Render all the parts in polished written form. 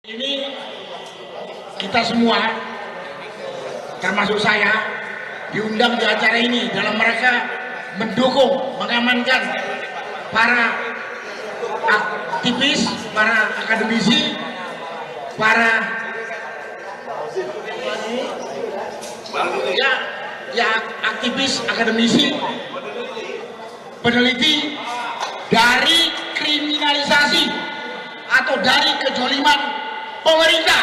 Ini kita semua, termasuk saya, diundang di acara ini dalam mereka mendukung, mengamankan para aktivis, para akademisi, para aktivis, akademisi, peneliti dari kriminalisasi atau dari kejoliman pemerintah.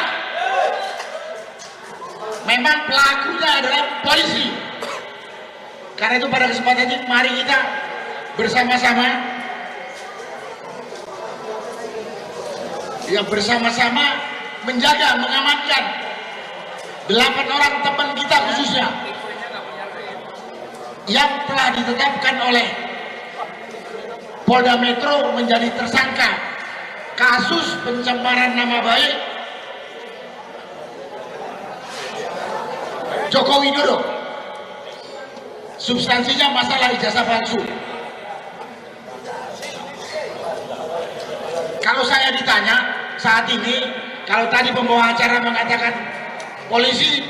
Memang pelakunya adalah polisi. Karena itu pada kesempatan ini mari kita bersama-sama menjaga, mengamankan 8 orang teman kita khususnya yang telah ditetapkan oleh Polda Metro menjadi tersangka kasus pencemaran nama baik Joko Widodo. Substansinya masalah ijazah palsu. Kalau saya ditanya saat ini, kalau tadi pembawa acara mengatakan polisi,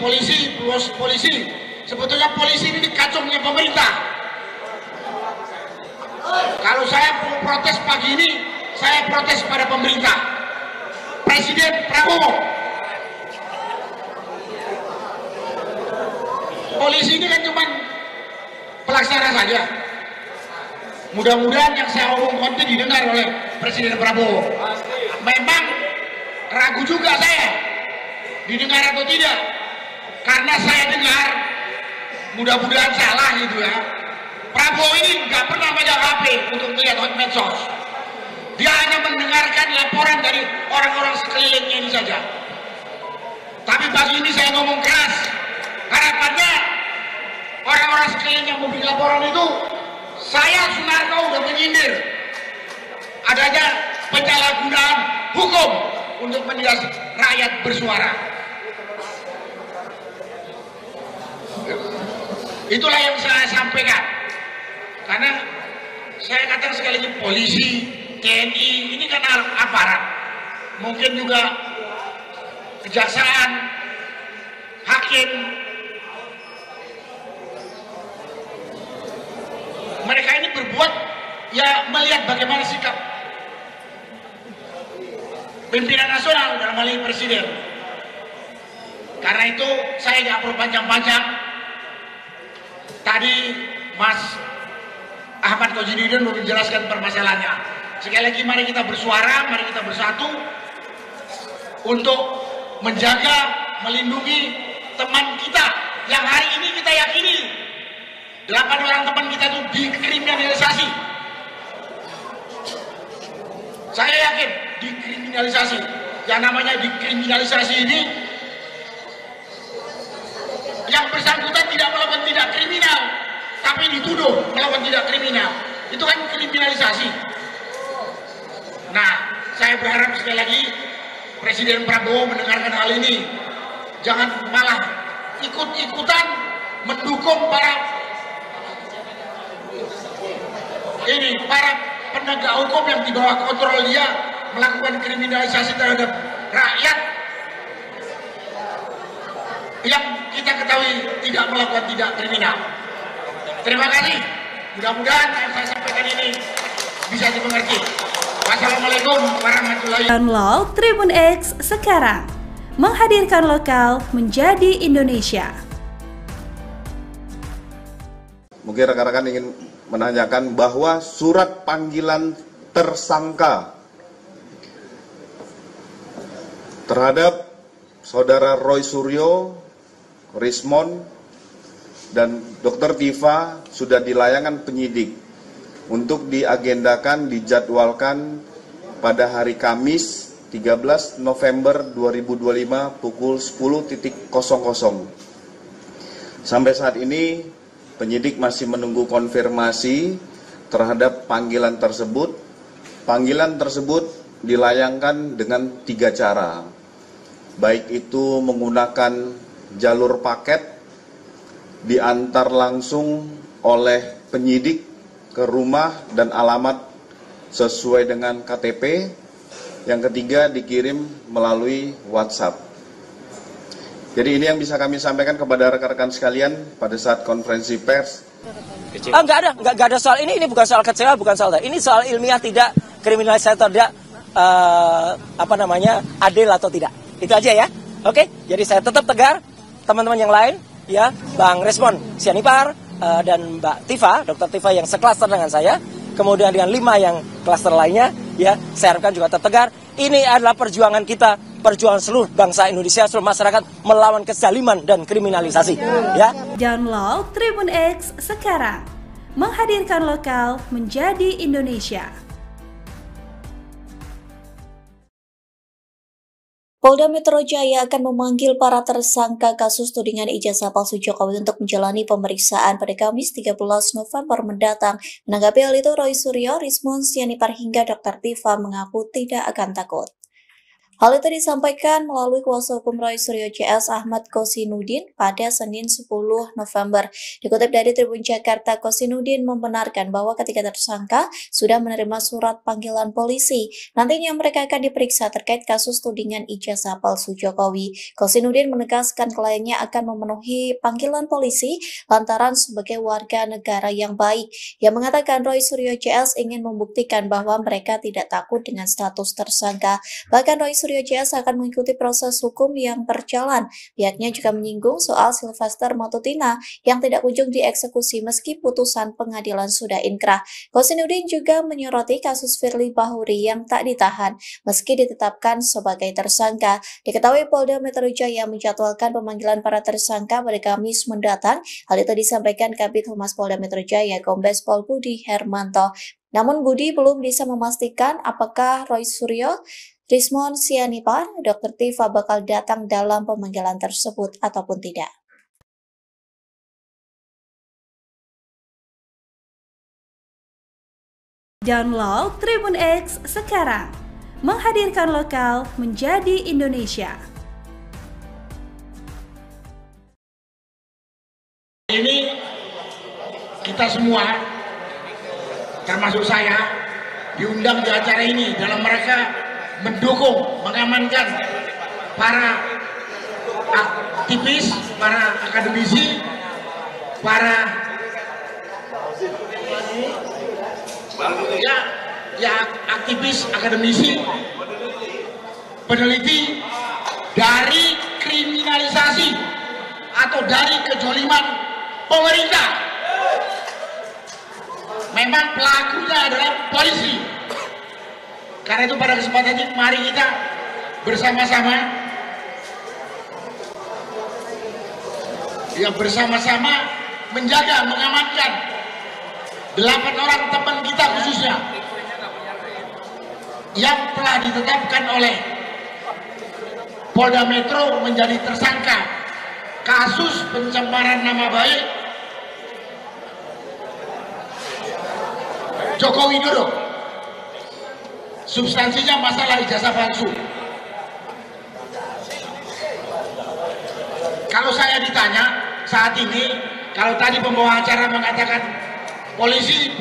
sebetulnya polisi ini dikacungnya pemerintah. Kalau saya protes pagi ini, saya protes pada pemerintah, Presiden Prabowo. Polisi ini kan cuma pelaksana saja. Mudah-mudahan yang saya omongkan itu didengar oleh Presiden Prabowo. Memang ragu juga saya didengar atau tidak, karena saya dengar, mudah-mudahan salah gitu ya, Prabowo ini nggak pernah megang HP untuk melihat medsos. Dia hanya mendengarkan laporan dari orang-orang sekelilingnya ini saja. Tapi pagi ini saya ngomong keras, harapannya orang-orang sekeliling yang membuat laporan itu, saya Sunarko udah menyindir adanya penyalahgunaan hukum untuk menindas rakyat bersuara. Itulah yang saya sampaikan. Karena saya katakan sekali lagi, polisi, TNI ini kan aparat, mungkin juga kejaksaan, hakim, mereka ini berbuat ya melihat bagaimana sikap pimpinan nasional dalam hal ini presiden. Karena itu saya nggak perlu panjang-panjang. Tadi Mas Ahmad Khojidudin sudah menjelaskan permasalahannya. Sekali lagi mari kita bersuara, mari kita bersatu untuk menjaga, melindungi teman kita yang hari ini kita yakini 8 orang teman kita itu dikriminalisasi. Saya yakin dikriminalisasi. Yang namanya dikriminalisasi ini, yang bersangkutan tidak melakukan tindak kriminal, tapi dituduh melakukan tindak kriminal. Itu kan kriminalisasi. Nah, saya berharap sekali lagi Presiden Prabowo mendengarkan hal ini. Jangan malah ikut-ikutan mendukung para penegak hukum yang di bawah kontrol dia melakukan kriminalisasi terhadap rakyat yang kita ketahui tidak melakukan tindak kriminal. Terima kasih. Mudah-mudahan yang saya sampaikan ini bisa dimengerti. Wassalamualaikum warahmatullahi wabarakatuh. Download Tribun X sekarang, menghadirkan lokal menjadi Indonesia. Mungkin rekan-rekan ingin menanyakan bahwa surat panggilan tersangka terhadap Saudara Roy Suryo, Rismond, dan Dr. Tifa sudah dilayangkan penyidik untuk diagendakan, dijadwalkan pada hari Kamis 13 November 2025 pukul 10.00. Sampai saat ini penyidik masih menunggu konfirmasi terhadap panggilan tersebut. Panggilan tersebut dilayangkan dengan 3 cara, baik itu menggunakan jalur paket, diantar langsung oleh penyidik ke rumah dan alamat sesuai dengan KTP. Yang ketiga dikirim melalui WhatsApp. Jadi ini yang bisa kami sampaikan kepada rekan-rekan sekalian pada saat konferensi pers. Enggak ada soal ini bukan soal kecewa, bukan soal ini soal ilmiah, tidak kriminalisasi, tidak adil atau tidak. Itu aja ya. Oke, jadi saya tetap tegar, teman-teman yang lain ya, Bang Resmond Sianipar dan Mbak Tifa, Dr. Tifa yang seklaster dengan saya, kemudian dengan 5 yang klaster lainnya ya, saya harapkan juga tetap tegar. Ini adalah perjuangan kita, perjuangan seluruh bangsa Indonesia, seluruh masyarakat melawan kezaliman dan kriminalisasi ya. Download Tribun X sekarang. Menghadirkan lokal menjadi Indonesia. Polda Metro Jaya akan memanggil para tersangka kasus tudingan ijazah palsu Jokowi untuk menjalani pemeriksaan pada Kamis 13 November mendatang. Menanggapi hal itu, Roy Suryo, Resmond Sianipar hingga Dr. Tifa mengaku tidak akan takut. Hal itu disampaikan melalui kuasa hukum Roy Suryo CS Ahmad Kosinudin pada Senin 10 November. Dikutip dari Tribun Jakarta, Kosinudin membenarkan bahwa ketiga tersangka sudah menerima surat panggilan polisi. Nantinya mereka akan diperiksa terkait kasus tudingan ijazah palsu Jokowi. Kosinudin menegaskan kliennya akan memenuhi panggilan polisi lantaran sebagai warga negara yang baik. Ia mengatakan Roy Suryo CS ingin membuktikan bahwa mereka tidak takut dengan status tersangka. Bahkan Roy Suryo CS akan mengikuti proses hukum yang berjalan. Pihaknya juga menyinggung soal Sylvester Matutina yang tidak kunjung dieksekusi meski putusan pengadilan sudah inkrah. Kosinudin juga menyoroti kasus Firly Bahuri yang tak ditahan meski ditetapkan sebagai tersangka. Diketahui Polda Metro Jaya menjadwalkan pemanggilan para tersangka pada Kamis mendatang. Hal itu disampaikan Kabid Humas Polda Metro Jaya Kombes Pol Budi Hermanto. Namun Budi belum bisa memastikan apakah Roy Suryo, Resmond Sianipar, Dr. Tifa bakal datang dalam pemanggilan tersebut ataupun tidak. Download Tribun X sekarang. Menghadirkan lokal menjadi Indonesia. Ini kita semua, termasuk saya, diundang di acara ini dalam mereka mendukung, mengamankan para aktivis, para akademisi, para aktivis, akademisi, peneliti dari kriminalisasi atau dari kejoliman pemerintah. Memang pelakunya adalah polisi. Karena itu pada kesempatan ini mari kita bersama-sama menjaga, mengamankan 8 orang teman kita khususnya yang telah ditetapkan oleh Polda Metro menjadi tersangka kasus pencemaran nama baik Joko Widodo. Substansinya masalah ijazah palsu. Kalau saya ditanya saat ini, kalau tadi pembawa acara mengatakan polisi,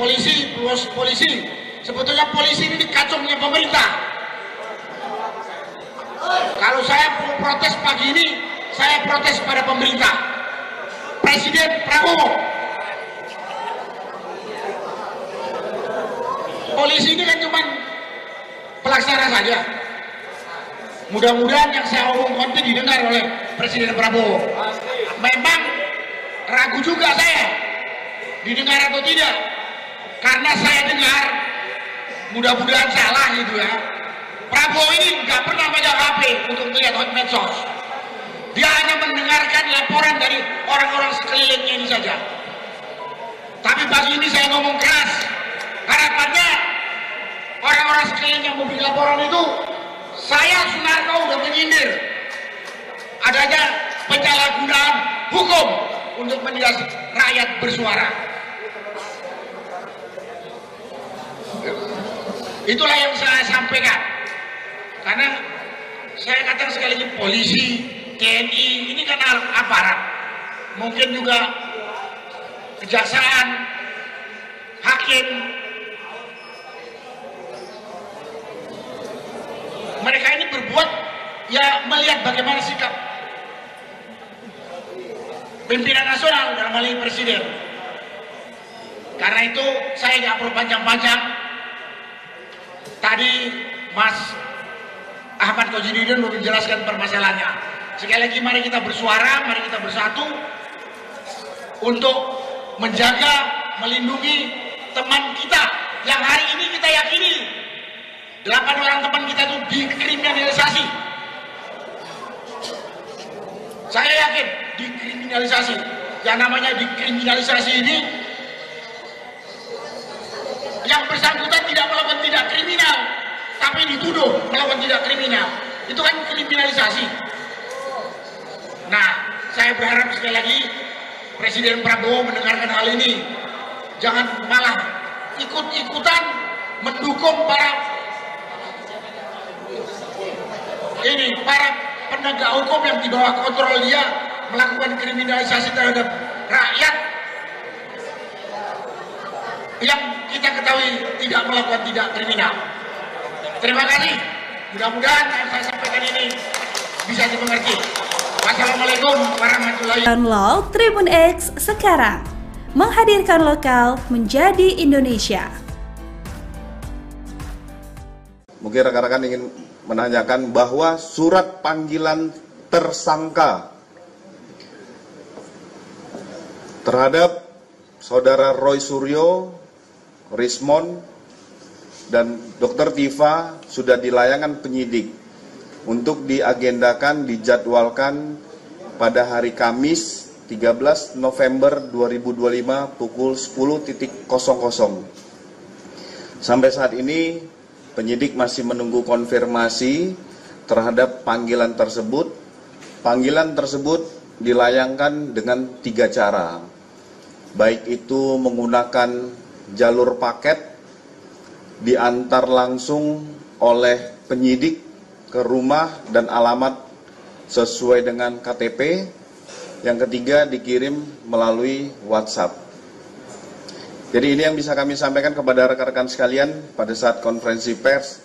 sebetulnya polisi ini kacungnya pemerintah. Kalau saya protes pagi ini, saya protes pada pemerintah, Presiden Prabowo. Polisi ini kan cuma pelaksana saja. Mudah-mudahan yang saya omongkan itu didengar oleh Presiden Prabowo. Memang ragu juga saya didengar atau tidak, karena saya dengar, mudah-mudahan salah gitu ya, Prabowo ini nggak pernah megang HP untuk melihat medsos. Dia hanya mendengarkan laporan dari orang-orang sekelilingnya ini saja. Tapi pagi ini saya ngomong keras, harapannya orang-orang sekeliling yang membuat laporan itu, saya Sunarko udah menyindir adanya penyalahgunaan hukum untuk menindas rakyat bersuara. Itulah yang saya sampaikan. Karena saya katakan sekali lagi, polisi, TNI ini kan aparat, mungkin juga kejaksaan, hakim, ya melihat bagaimana sikap pimpinan nasional dalam hal ini presiden. Karena itu saya nggak perlu panjang-panjang. Tadi Mas Ahmad Kozinudin sudah menjelaskan permasalahannya. Sekali lagi mari kita bersuara, mari kita bersatu untuk menjaga, melindungi teman kita yang hari ini kita yakini 8 orang teman kita itu dikriminalisasi. Saya yakin dikriminalisasi. Yang namanya dikriminalisasi ini, yang bersangkutan tidak melakukan tindak kriminal, tapi dituduh melakukan tindak kriminal. Itu kan kriminalisasi. Nah, saya berharap sekali lagi Presiden Prabowo mendengarkan hal ini. Jangan malah ikut-ikutan mendukung para penegak hukum yang di bawah kontrol dia melakukan kriminalisasi terhadap rakyat yang kita ketahui tidak melakukan tindak kriminal. Terima kasih. Mudah-mudahan yang saya sampaikan ini bisa dimengerti. Wassalamualaikum warahmatullahi wabarakatuh. Download Tribun X sekarang. Menghadirkan lokal menjadi Indonesia. Mungkin rekan-rekan ingin menanyakan bahwa surat panggilan tersangka terhadap Saudara Roy Suryo, Rismon, dan Dr. Tifa sudah dilayangkan penyidik untuk diagendakan, dijadwalkan pada hari Kamis 13 November 2025 pukul 10.00. Sampai saat ini penyidik masih menunggu konfirmasi terhadap panggilan tersebut. Panggilan tersebut dilayangkan dengan 3 cara, baik itu menggunakan jalur paket, diantar langsung oleh penyidik ke rumah dan alamat sesuai dengan KTP. Yang ketiga, dikirim melalui WhatsApp. Jadi ini yang bisa kami sampaikan kepada rekan-rekan sekalian pada saat konferensi pers.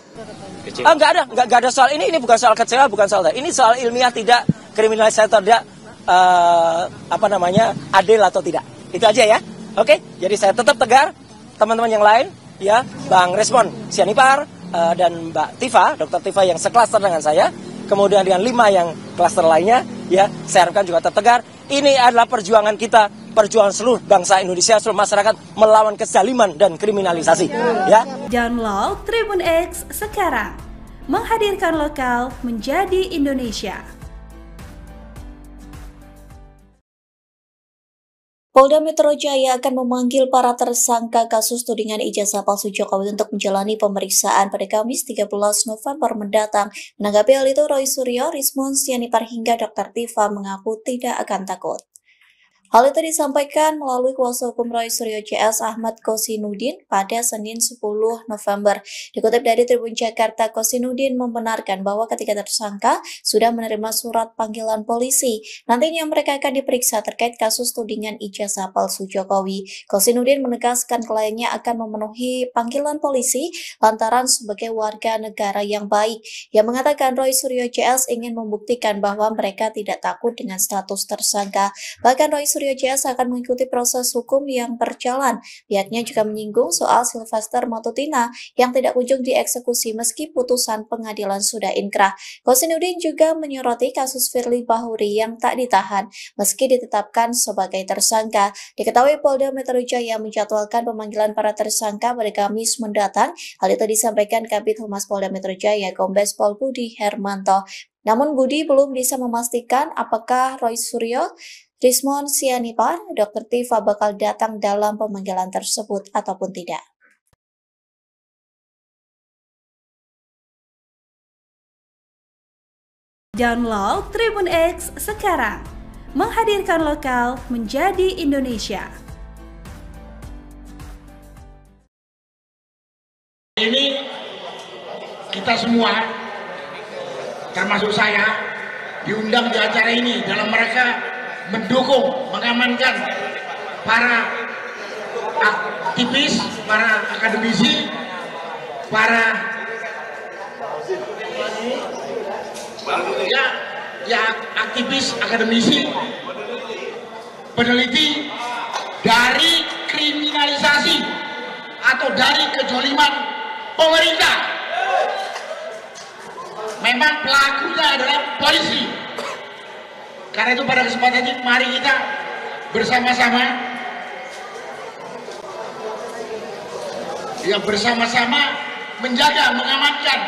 Enggak ada soal ini bukan soal kecewa, bukan soal ini soal ilmiah, tidak kriminalisasi, tidak adil atau tidak. Itu aja ya. Oke, jadi saya tetap tegar. Teman-teman yang lain, ya, Bang Rismon Sianipar dan Mbak Tifa, Dr. Tifa yang seklaster dengan saya, kemudian dengan 5 yang klaster lainnya, ya, saya harapkan juga tetap tegar. Ini adalah perjuangan kita, perjuangan seluruh bangsa Indonesia, seluruh masyarakat melawan kezaliman dan kriminalisasi. Ya. Download Tribun X sekarang. Menghadirkan lokal menjadi Indonesia. Polda Metro Jaya akan memanggil para tersangka kasus tudingan ijazah palsu Jokowi untuk menjalani pemeriksaan pada Kamis 13 November mendatang. Menanggapi hal itu, Roy Suryo, Rismon Sianipar hingga Dr. Tifa mengaku tidak akan takut. Hal itu disampaikan melalui kuasa hukum Roy Suryo CS Ahmad Kozinudin pada Senin 10 November. Dikutip dari Tribun Jakarta, Kozinudin membenarkan bahwa ketika tersangka sudah menerima surat panggilan polisi, nantinya mereka akan diperiksa terkait kasus tudingan ijazah palsu Jokowi. Kozinudin menegaskan kliennya akan memenuhi panggilan polisi lantaran sebagai warga negara yang baik. Ia mengatakan Roy Suryo CS ingin membuktikan bahwa mereka tidak takut dengan status tersangka. Bahkan Roy Suryo CS akan mengikuti proses hukum yang berjalan. Pihaknya juga menyinggung soal Sylvester Matutina yang tidak kunjung dieksekusi meski putusan pengadilan sudah inkrah. Kozinudin juga menyoroti kasus Firly Bahuri yang tak ditahan meski ditetapkan sebagai tersangka. Diketahui Polda Metro Jaya menjadwalkan pemanggilan para tersangka pada Kamis mendatang. Hal itu disampaikan Kabid Humas Polda Metro Jaya, Kombes Pol Budi Hermanto. Namun Budi belum bisa memastikan apakah Roy Suryo, Rismon Sianipar, Dr. Tifa bakal datang dalam pemanggilan tersebut ataupun tidak. Download Tribun X sekarang. Menghadirkan lokal menjadi Indonesia. Ini kita semua, termasuk saya, diundang di acara ini dalam mereka mendukung, mengamankan para aktivis, para akademisi, para ya aktivis, akademisi, peneliti dari kriminalisasi atau dari kejoliman pemerintah. Memang pelakunya adalah polisi. Karena itu pada kesempatan ini mari kita bersama-sama menjaga, mengamankan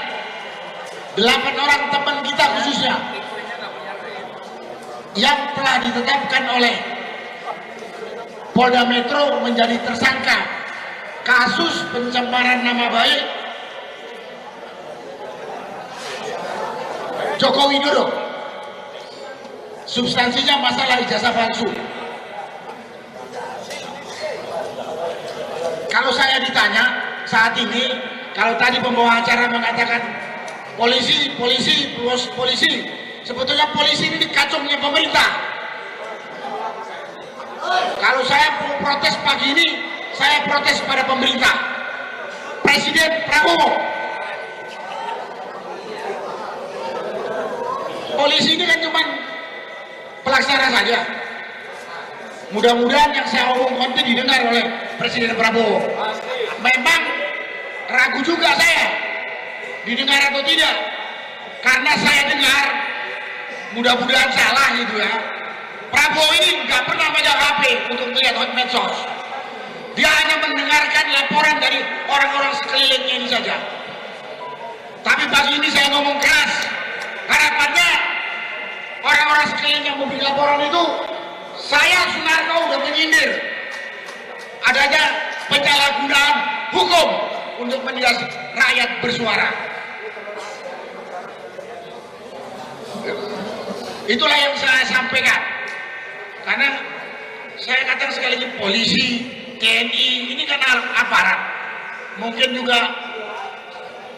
8 orang teman kita khususnya yang telah ditetapkan oleh Polda Metro menjadi tersangka kasus pencemaran nama baik Joko Widodo. Substansinya masalah ijazah palsu. Kalau saya ditanya saat ini, kalau tadi pembawa acara mengatakan polisi, sebetulnya polisi ini dikacungnya pemerintah. Kalau saya protes pagi ini, saya protes pada pemerintah, Presiden Prabowo. Polisi ini kan cuma pelaksana saja. Mudah-mudahan yang saya omongkan itu didengar oleh Presiden Prabowo. Memang ragu juga saya didengar atau tidak, karena saya dengar, mudah-mudahan salah gitu ya, Prabowo ini nggak pernah megang HP untuk melihat medsos. Dia hanya mendengarkan laporan dari orang-orang sekelilingnya ini saja. Tapi pagi ini saya ngomong keras, harapannya orang-orang sekeliling yang membuat laporan itu, saya Sunarno udah menyindir adanya penyalahgunaan hukum untuk menindas rakyat bersuara. Itulah yang saya sampaikan. Karena saya katakan sekali lagi, polisi, TNI ini kan aparat, mungkin juga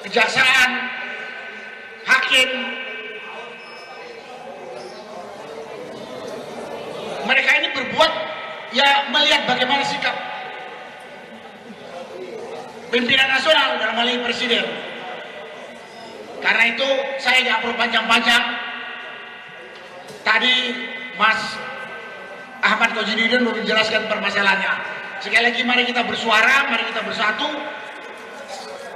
kejaksaan, hakim. Mereka ini berbuat ya melihat bagaimana sikap pimpinan nasional dalam hal ini presiden. Karena itu saya nggak perlu panjang-panjang. Tadi Mas Ahmad Kojidudin sudah menjelaskan permasalahannya. Sekali lagi mari kita bersuara, mari kita bersatu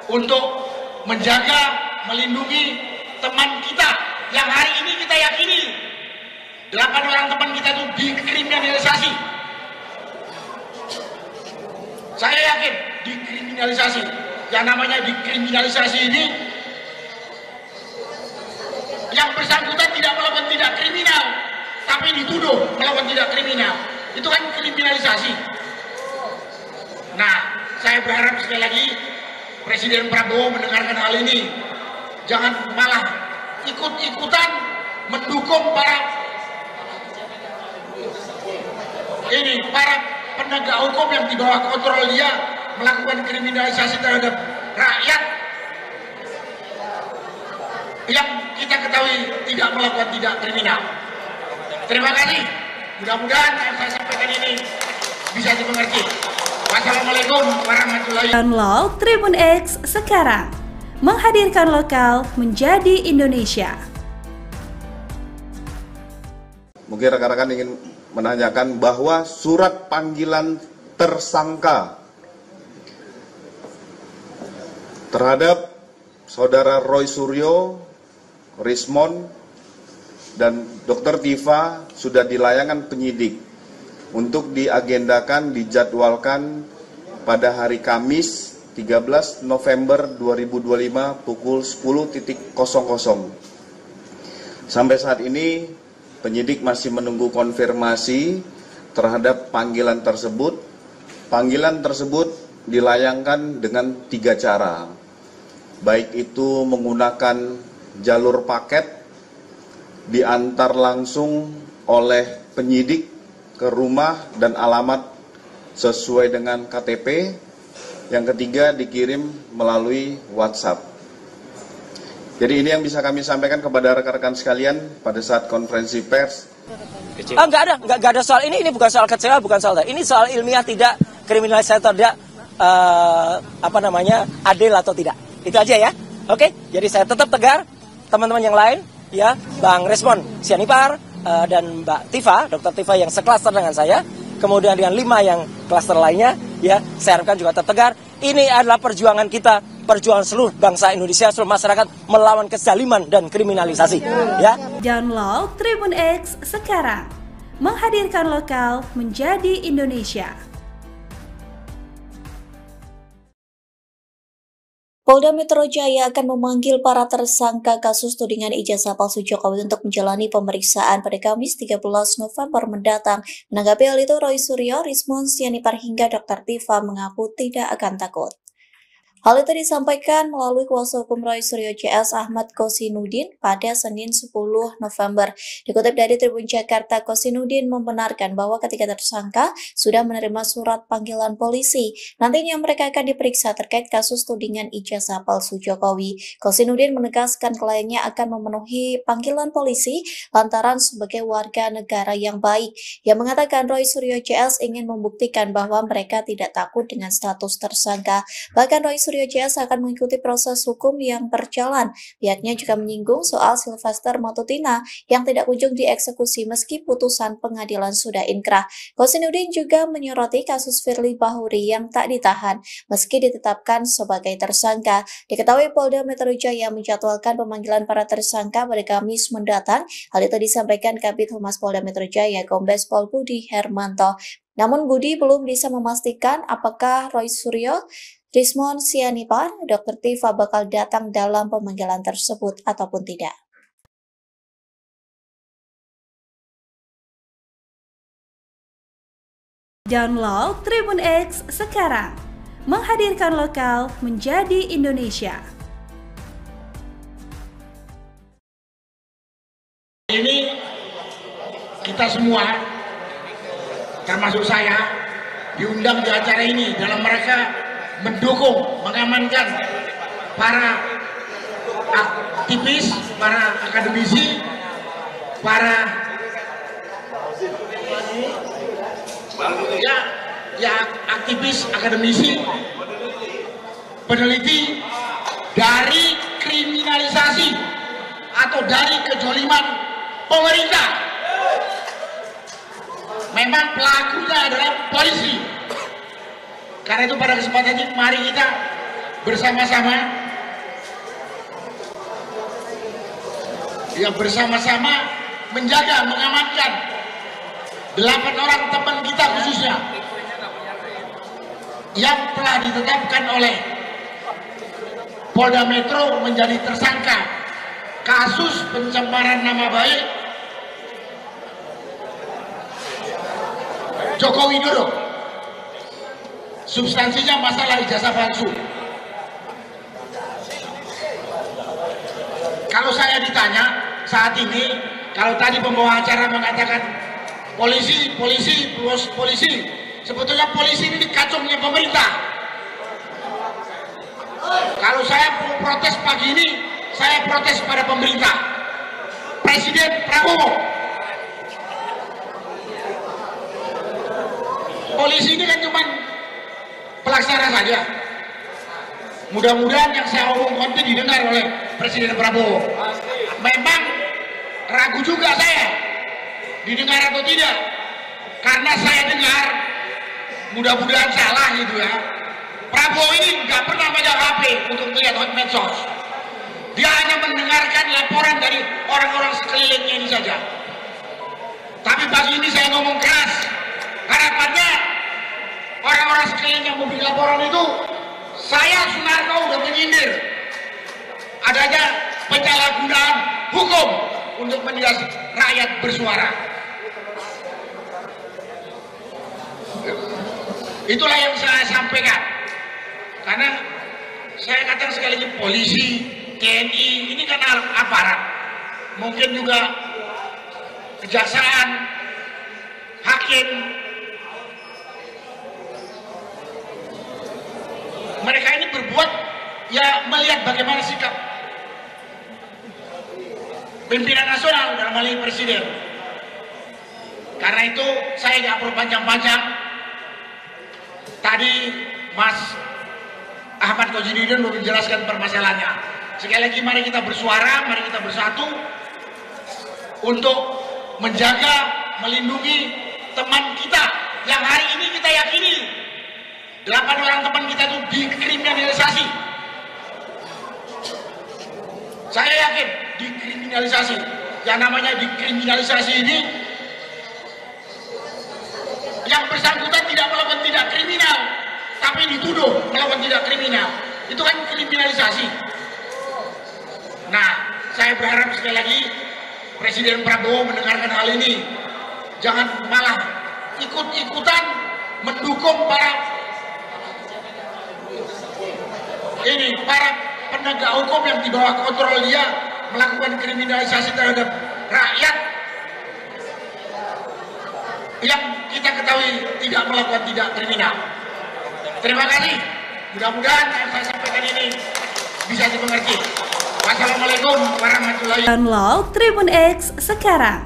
untuk menjaga, melindungi teman kita yang hari ini kita yakini 8 orang teman kita itu dikriminalisasi. Saya yakin dikriminalisasi. Yang namanya dikriminalisasi ini, yang bersangkutan tidak melakukan tindak kriminal, tapi dituduh melakukan tindak kriminal. Itu kan kriminalisasi. Nah, saya berharap sekali lagi Presiden Prabowo mendengarkan hal ini. Jangan malah ikut-ikutan mendukung para penegak hukum yang di bawah kontrol dia melakukan kriminalisasi terhadap rakyat yang kita ketahui tidak melakukan tindak kriminal. Terima kasih. Mudah-mudahan yang saya sampaikan ini bisa dimengerti. Wassalamualaikum warahmatullahi wabarakatuh. Download Tribun X sekarang, menghadirkan lokal menjadi Indonesia. Mungkin rekan-rekan ingin menanyakan bahwa surat panggilan tersangka terhadap Saudara Roy Suryo, Rismond, dan Dr. Tifa sudah dilayangkan penyidik untuk diagendakan, dijadwalkan pada hari Kamis 13 November 2025 pukul 10.00. Sampai saat ini penyidik masih menunggu konfirmasi terhadap panggilan tersebut. Panggilan tersebut dilayangkan dengan 3 cara, baik itu menggunakan jalur paket, diantar langsung oleh penyidik ke rumah dan alamat sesuai dengan KTP. Yang ketiga, dikirim melalui WhatsApp. Jadi ini yang bisa kami sampaikan kepada rekan-rekan sekalian pada saat konferensi pers. Enggak ada soal ini bukan soal kecewa, bukan soal ini soal ilmiah, tidak kriminalisasi, tidak adil atau tidak. Itu aja ya. Oke, jadi saya tetap tegar, teman-teman yang lain ya, Bang Resmon Sianipar, dan Mbak Tifa, Dr. Tifa yang seklaster dengan saya, kemudian dengan 5 yang klaster lainnya, ya, saya harapkan juga tetap tegar. Ini adalah perjuangan kita, perjuangan seluruh bangsa Indonesia, seluruh masyarakat melawan kezaliman dan kriminalisasi, ya. Download Tribun X sekarang, menghadirkan lokal menjadi Indonesia. Polda Metro Jaya akan memanggil para tersangka kasus tudingan ijazah palsu Jokowi untuk menjalani pemeriksaan pada Kamis 13 November mendatang. Menanggapi hal itu, Roy Suryo, Rismon Sianipar hingga Dr. Tifa mengaku tidak akan takut. Hal itu disampaikan melalui kuasa hukum Roy Suryo CS Ahmad Kosinudin pada Senin 10 November. Dikutip dari Tribun Jakarta, Kosinudin membenarkan bahwa ketiga tersangka sudah menerima surat panggilan polisi. Nantinya mereka akan diperiksa terkait kasus tudingan ijazah palsu Jokowi. Kosinudin menegaskan kliennya akan memenuhi panggilan polisi lantaran sebagai warga negara yang baik. Ia mengatakan Roy Suryo CS ingin membuktikan bahwa mereka tidak takut dengan status tersangka. Bahkan Roy Suryo CS akan mengikuti proses hukum yang berjalan. Pihaknya juga menyinggung soal Sylvester Matutina yang tidak kunjung dieksekusi meski putusan pengadilan sudah inkrah. Kosinudin juga menyoroti kasus Firly Bahuri yang tak ditahan meski ditetapkan sebagai tersangka. Diketahui Polda Metro Jaya menjadwalkan pemanggilan para tersangka pada Kamis mendatang. Hal itu disampaikan Kabid Humas Polda Metro Jaya Kombes Pol Budi Hermanto. Namun Budi belum bisa memastikan apakah Roy Suryo, Rismon Sianipar, Dr. Tifa bakal datang dalam pemanggilan tersebut ataupun tidak. Download Tribun X sekarang, menghadirkan lokal menjadi Indonesia. Ini kita semua, termasuk saya, diundang di acara ini dalam mereka mendukung, mengamankan para aktivis, para akademisi, para aktivis, akademisi, peneliti dari kriminalisasi atau dari kezaliman pemerintah. Memang pelakunya adalah polisi. Karena itu pada kesempatan ini mari kita bersama-sama menjaga, mengamankan 8 orang teman kita khususnya yang telah ditetapkan oleh Polda Metro menjadi tersangka kasus pencemaran nama baik Joko Widodo. Substansinya masalah ijazah palsu. Kalau saya ditanya saat ini, kalau tadi pembawa acara mengatakan polisi, sebetulnya polisi ini dikacungnya pemerintah. Kalau saya protes pagi ini, saya protes pada pemerintah, Presiden Prabowo. Polisi ini kan cuma pelaksana saja. Mudah-mudahan yang saya omongkan itu didengar oleh Presiden Prabowo. Memang ragu juga saya didengar atau tidak, karena saya dengar, mudah-mudahan salah gitu ya, Prabowo ini nggak pernah megang HP untuk melihat medsos. Dia hanya mendengarkan laporan dari orang-orang sekelilingnya ini saja. Tapi pagi ini saya ngomong keras, harapannya orang-orang sekeliling yang memberi laporan itu, saya Sunarno udah menyindir adanya penyalahgunaan hukum untuk menindas rakyat bersuara. Itulah yang saya sampaikan. Karena saya katakan sekali lagi, polisi, TNI ini kan aparat, mungkin juga kejaksaan, hakim. Mereka ini berbuat ya melihat bagaimana sikap pimpinan nasional dalam hal ini presiden. Karena itu saya nggak perlu panjang-panjang. Tadi Mas Ahmad Kosinudin sudah menjelaskan permasalahannya. Sekali lagi mari kita bersuara, mari kita bersatu untuk menjaga, melindungi teman kita yang hari ini kita yakini 8 orang teman kita itu dikriminalisasi. Saya yakin dikriminalisasi. Yang namanya dikriminalisasi ini, yang bersangkutan tidak melakukan tindak kriminal, tapi dituduh melakukan tindak kriminal. Itu kan kriminalisasi. Nah, saya berharap sekali lagi Presiden Prabowo mendengarkan hal ini. Jangan malah ikut-ikutan mendukung para penegak hukum yang di bawah kontrol dia melakukan kriminalisasi terhadap rakyat yang kita ketahui tidak melakukan tindak kriminal. Terima kasih. Mudah-mudahan yang saya sampaikan ini bisa dimengerti. Wassalamualaikum warahmatullahi wabarakatuh. Download Tribun X sekarang,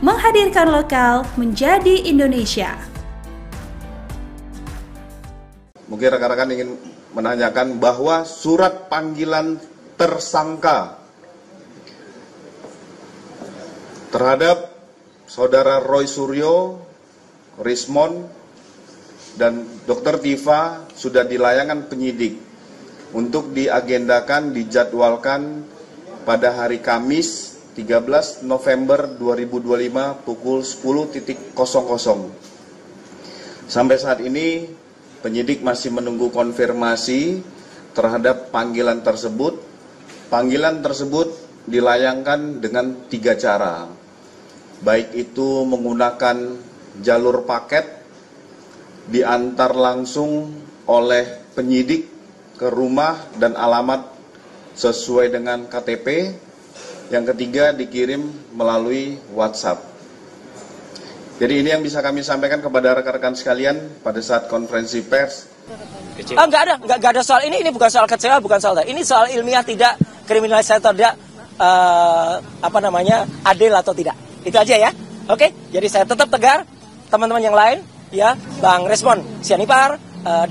menghadirkan lokal menjadi Indonesia. Mungkin rekan-rekan ingin menanyakan bahwa surat panggilan tersangka terhadap Saudara Roy Suryo, Rismon, dan Dr. Tifa sudah dilayangkan penyidik untuk diagendakan, dijadwalkan pada hari Kamis 13 November 2025 pukul 10.00. Sampai saat ini penyidik masih menunggu konfirmasi terhadap panggilan tersebut. Panggilan tersebut dilayangkan dengan 3 cara, baik itu menggunakan jalur paket, diantar langsung oleh penyidik ke rumah dan alamat sesuai dengan KTP, yang ketiga dikirim melalui WhatsApp. Jadi ini yang bisa kami sampaikan kepada rekan-rekan sekalian pada saat konferensi pers. Enggak ada soal ini bukan soal kecewa, bukan soal ini soal ilmiah, tidak kriminalisasi atau tidak adil atau tidak. Itu aja ya. Oke, jadi saya tetap tegar. Teman-teman yang lain ya, Bang Rismon Sianipar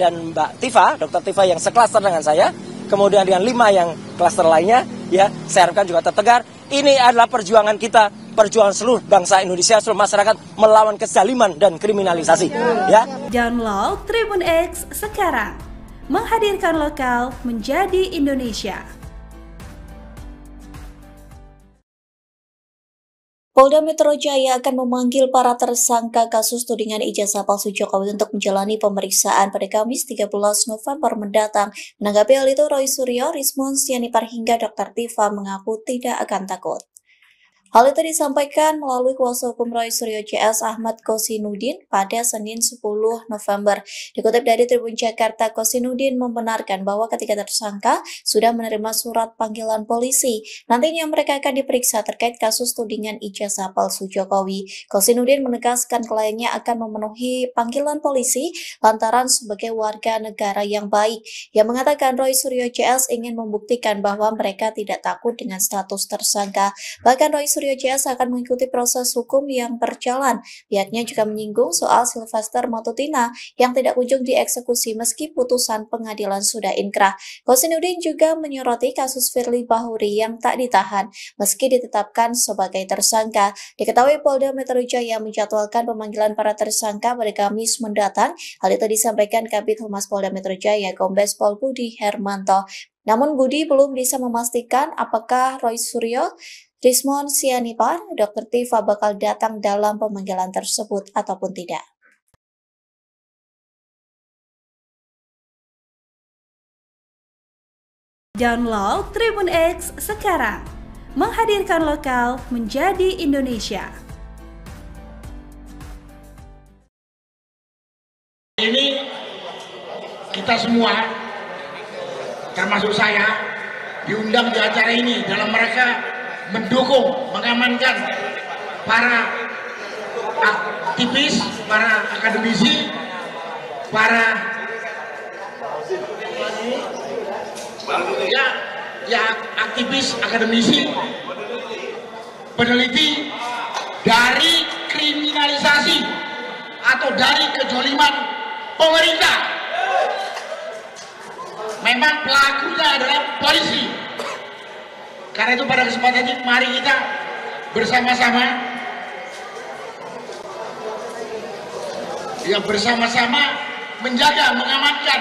dan Mbak Tifa, Dr. Tifa yang seklaster dengan saya, kemudian dengan 5 yang klaster lainnya ya, saya harapkan juga tetap tegar. Ini adalah perjuangan kita, perjuangan seluruh bangsa Indonesia, seluruh masyarakat melawan kezaliman dan kriminalisasi ya. Download Tribun X sekarang, menghadirkan lokal menjadi Indonesia. Polda Metro Jaya akan memanggil para tersangka kasus tudingan ijazah palsu Jokowi untuk menjalani pemeriksaan pada Kamis 13 November mendatang. Menanggapi hal itu, Roy Suryo, Rismon Sianipar hingga Dr. Tifa mengaku tidak akan takut. Hal itu disampaikan melalui kuasa hukum Roy Suryo CS Ahmad Kosinudin pada Senin 10 November. Dikutip dari Tribun Jakarta, Kosinudin membenarkan bahwa ketiga tersangka sudah menerima surat panggilan polisi. Nantinya mereka akan diperiksa terkait kasus tudingan ijazah palsu Jokowi. Kosinudin menegaskan kliennya akan memenuhi panggilan polisi lantaran sebagai warga negara yang baik. Ia mengatakan Roy Suryo CS ingin membuktikan bahwa mereka tidak takut dengan status tersangka. Bahkan Roy Suryo CS akan mengikuti proses hukum yang berjalan. Pihaknya juga menyinggung soal Sylvester Matutina yang tidak kunjung dieksekusi meski putusan pengadilan sudah inkrah. Kosinudin juga menyoroti kasus Firly Bahuri yang tak ditahan meski ditetapkan sebagai tersangka. Diketahui Polda Metro Jaya menjadwalkan pemanggilan para tersangka pada Kamis mendatang. Hal itu disampaikan Kabid Humas Polda Metro Jaya Kombes Pol Budi Hermanto. Namun Budi belum bisa memastikan apakah Roy Suryo, Rismon Sianipar, Dr. Tifa bakal datang dalam pemanggilan tersebut ataupun tidak. Download Tribun X sekarang, menghadirkan lokal menjadi Indonesia. Ini kita semua, termasuk saya, diundang di acara ini dalam mereka mendukung, mengamankan para aktivis, para akademisi, para aktivis, akademisi, peneliti dari kriminalisasi atau dari kejoliman pemerintah. Memang pelakunya adalah polisi. Karena itu pada kesempatan ini mari kita bersama-sama menjaga, mengamankan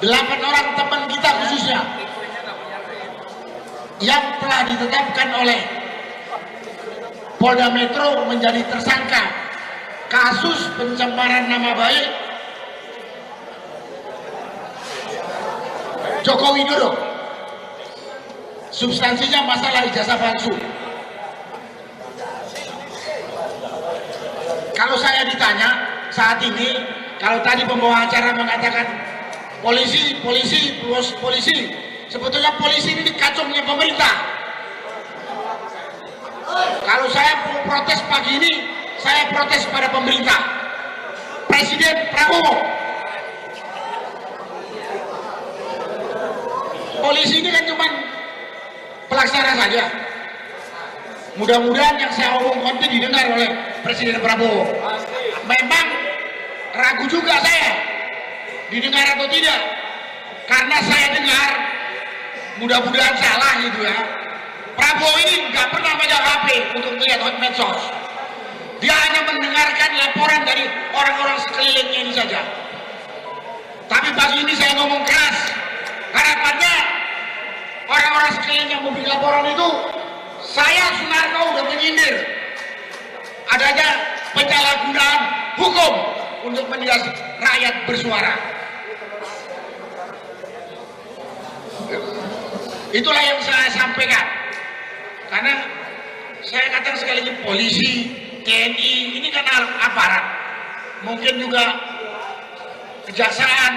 8 orang teman kita khususnya yang telah ditetapkan oleh Polda Metro menjadi tersangka kasus pencemaran nama baik Joko Widodo. Substansinya masalah ijazah palsu. Kalau saya ditanya saat ini, kalau tadi pembawa acara mengatakan polisi, sebetulnya polisi ini dikacungnya pemerintah. Kalau saya protes pagi ini, saya protes pada pemerintah, Presiden Prabowo. Polisi ini kan cuma pelaksana saja. Mudah-mudahan yang saya omongkan itu didengar oleh Presiden Prabowo. Memang ragu juga saya didengar atau tidak, karena saya dengar, mudah-mudahan salah gitu ya, Prabowo ini nggak pernah megang HP untuk melihat medsos. Dia hanya mendengarkan laporan dari orang-orang sekelilingnya ini saja. Tapi pagi ini saya ngomong keras, harapannya orang-orang sekeliling yang membuat laporan itu, saya Sunarko udah menyindir adanya penyalahgunaan hukum untuk menindas rakyat bersuara. Itulah yang saya sampaikan. Karena saya katakan sekali lagi, polisi, TNI ini kan aparat, mungkin juga kejaksaan,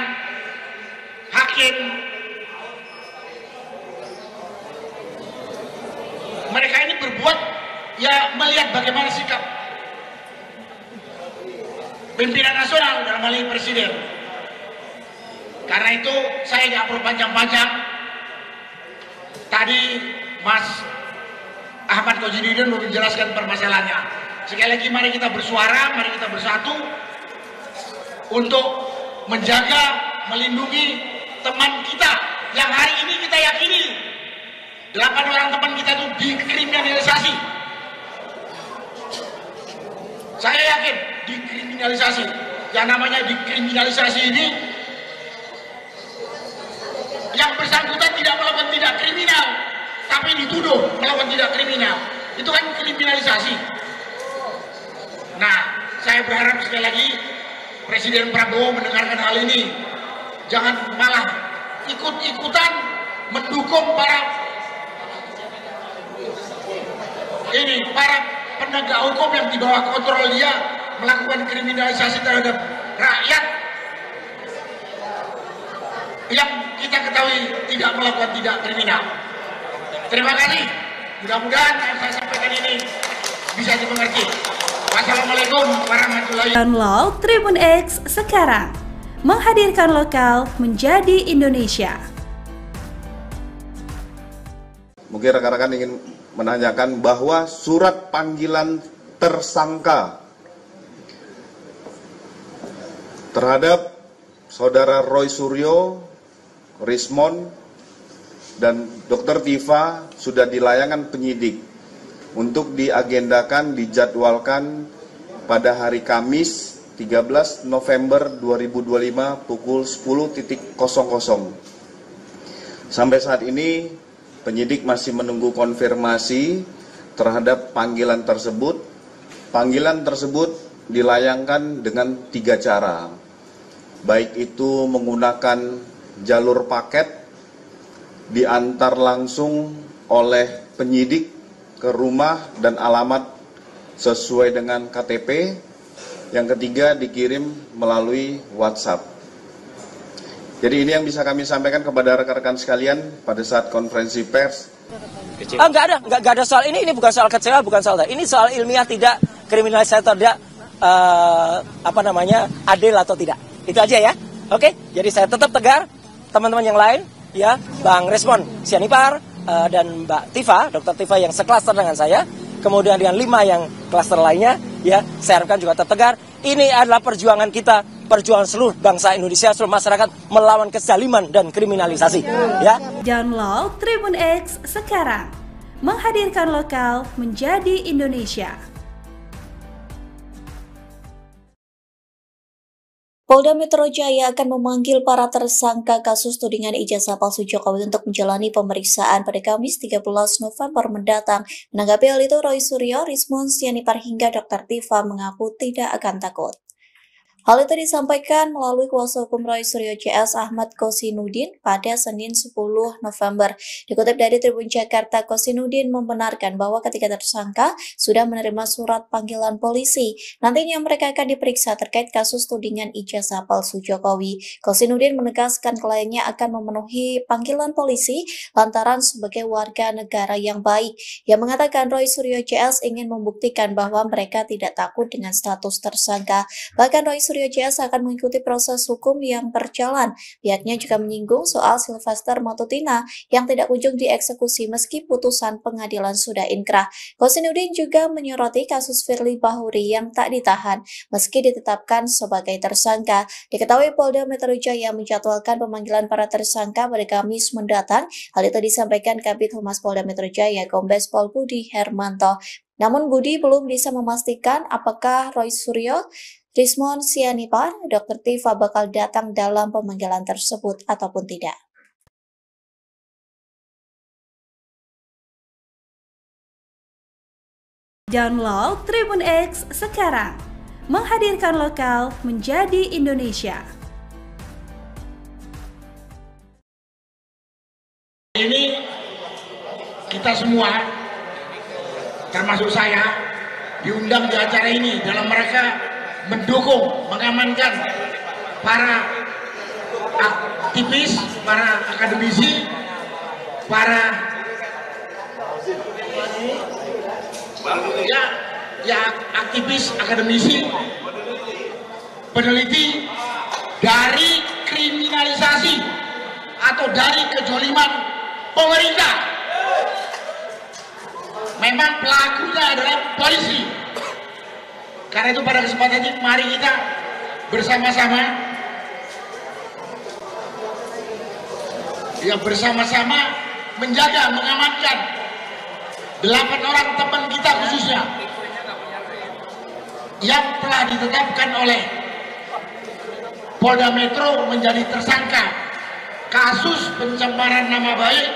hakim. Mereka ini berbuat ya melihat bagaimana sikap pimpinan nasional dalam hal ini presiden. Karena itu saya nggak perlu panjang-panjang. Tadi Mas Ahmad Khojidudin sudah menjelaskan permasalahannya. Sekali lagi mari kita bersuara, mari kita bersatu untuk menjaga, melindungi teman kita yang hari ini kita yakini 8 orang teman kita itu dikriminalisasi. Saya yakin dikriminalisasi. Yang namanya dikriminalisasi ini, yang bersangkutan tidak melakukan tindak kriminal, tapi dituduh melakukan tindak kriminal. Itu kan kriminalisasi. Nah, saya berharap sekali lagi Presiden Prabowo mendengarkan hal ini. Jangan malah ikut-ikutan mendukung para penegak hukum yang di bawah kontrol dia melakukan kriminalisasi terhadap rakyat yang kita ketahui tidak melakukan tindak kriminal. Terima kasih. Mudah-mudahan yang saya sampaikan ini bisa dimengerti. Wassalamualaikum warahmatullahi wabarakatuh. Download Tribun X sekarang, menghadirkan lokal menjadi Indonesia. Mungkin rekan-rekan ingin menanyakan bahwa surat panggilan tersangka terhadap Saudara Roy Suryo, Rismond, dan Dr. Tifa sudah dilayangkan penyidik untuk diagendakan, dijadwalkan pada hari Kamis 13 November 2025 pukul 10.00. Sampai saat ini penyidik masih menunggu konfirmasi terhadap panggilan tersebut. Panggilan tersebut dilayangkan dengan 3 cara, baik itu menggunakan jalur paket, diantar langsung oleh penyidik ke rumah dan alamat sesuai dengan KTP, yang ketiga dikirim melalui WhatsApp. Jadi ini yang bisa kami sampaikan kepada rekan-rekan sekalian pada saat konferensi pers. Enggak ada soal ini bukan soal kecewa, bukan soal ini soal ilmiah, tidak kriminalisasi, tidak adil atau tidak. Itu aja ya. Oke, jadi saya tetap tegar. Teman-teman yang lain ya, Bang Rismond Sianipar dan Mbak Tifa, Dr. Tifa yang seklaster dengan saya, kemudian dengan 5 yang klaster lainnya ya, saya harapkan juga tetap tegar. Ini adalah perjuangan kita, perjuangan seluruh bangsa Indonesia, seluruh masyarakat melawan kezaliman dan kriminalisasi ya. Download Tribun X sekarang, menghadirkan lokal menjadi Indonesia. Polda Metro Jaya akan memanggil para tersangka kasus tudingan ijazah palsu Jokowi untuk menjalani pemeriksaan pada Kamis 13 November mendatang. Menanggapi hal itu, Roy Suryo, Rismon Sianipar hingga Dr. Tifa mengaku tidak akan takut. Hal itu disampaikan melalui kuasa hukum Roy Suryo CS Ahmad Kosinudin pada Senin 10 November. Dikutip dari Tribun Jakarta, Kosinudin membenarkan bahwa ketiga tersangka sudah menerima surat panggilan polisi. Nantinya mereka akan diperiksa terkait kasus tudingan ijazah palsu Jokowi. Kosinudin menegaskan kliennya akan memenuhi panggilan polisi lantaran sebagai warga negara yang baik. Ia mengatakan Roy Suryo CS ingin membuktikan bahwa mereka tidak takut dengan status tersangka. Bahkan Roy Suryo CS akan mengikuti proses hukum yang berjalan. Pihaknya juga menyinggung soal Sylvester Matutina yang tidak kunjung dieksekusi meski putusan pengadilan sudah inkrah. Kosinudin juga menyoroti kasus Firly Bahuri yang tak ditahan meski ditetapkan sebagai tersangka. Diketahui Polda Metro Jaya menjadwalkan pemanggilan para tersangka pada Kamis mendatang. Hal itu disampaikan Kabid Humas Polda Metro Jaya Kombes Pol Budi Hermanto. Namun Budi belum bisa memastikan apakah Roy Suryo, Rismon Sianipar, Dr. Tifa bakal datang dalam pemanggilan tersebut ataupun tidak. Download Tribun X sekarang, menghadirkan lokal menjadi Indonesia. Ini kita semua, termasuk saya, diundang di acara ini dalam rangka mendukung, mengamankan para aktivis, para akademisi, para aktivis, akademisi, peneliti dari kriminalisasi atau dari kejoliman pemerintah. Memang pelakunya adalah polisi. Karena itu pada kesempatan ini mari kita bersama-sama menjaga, mengamankan 8 orang teman kita khususnya yang telah ditetapkan oleh Polda Metro menjadi tersangka kasus pencemaran nama baik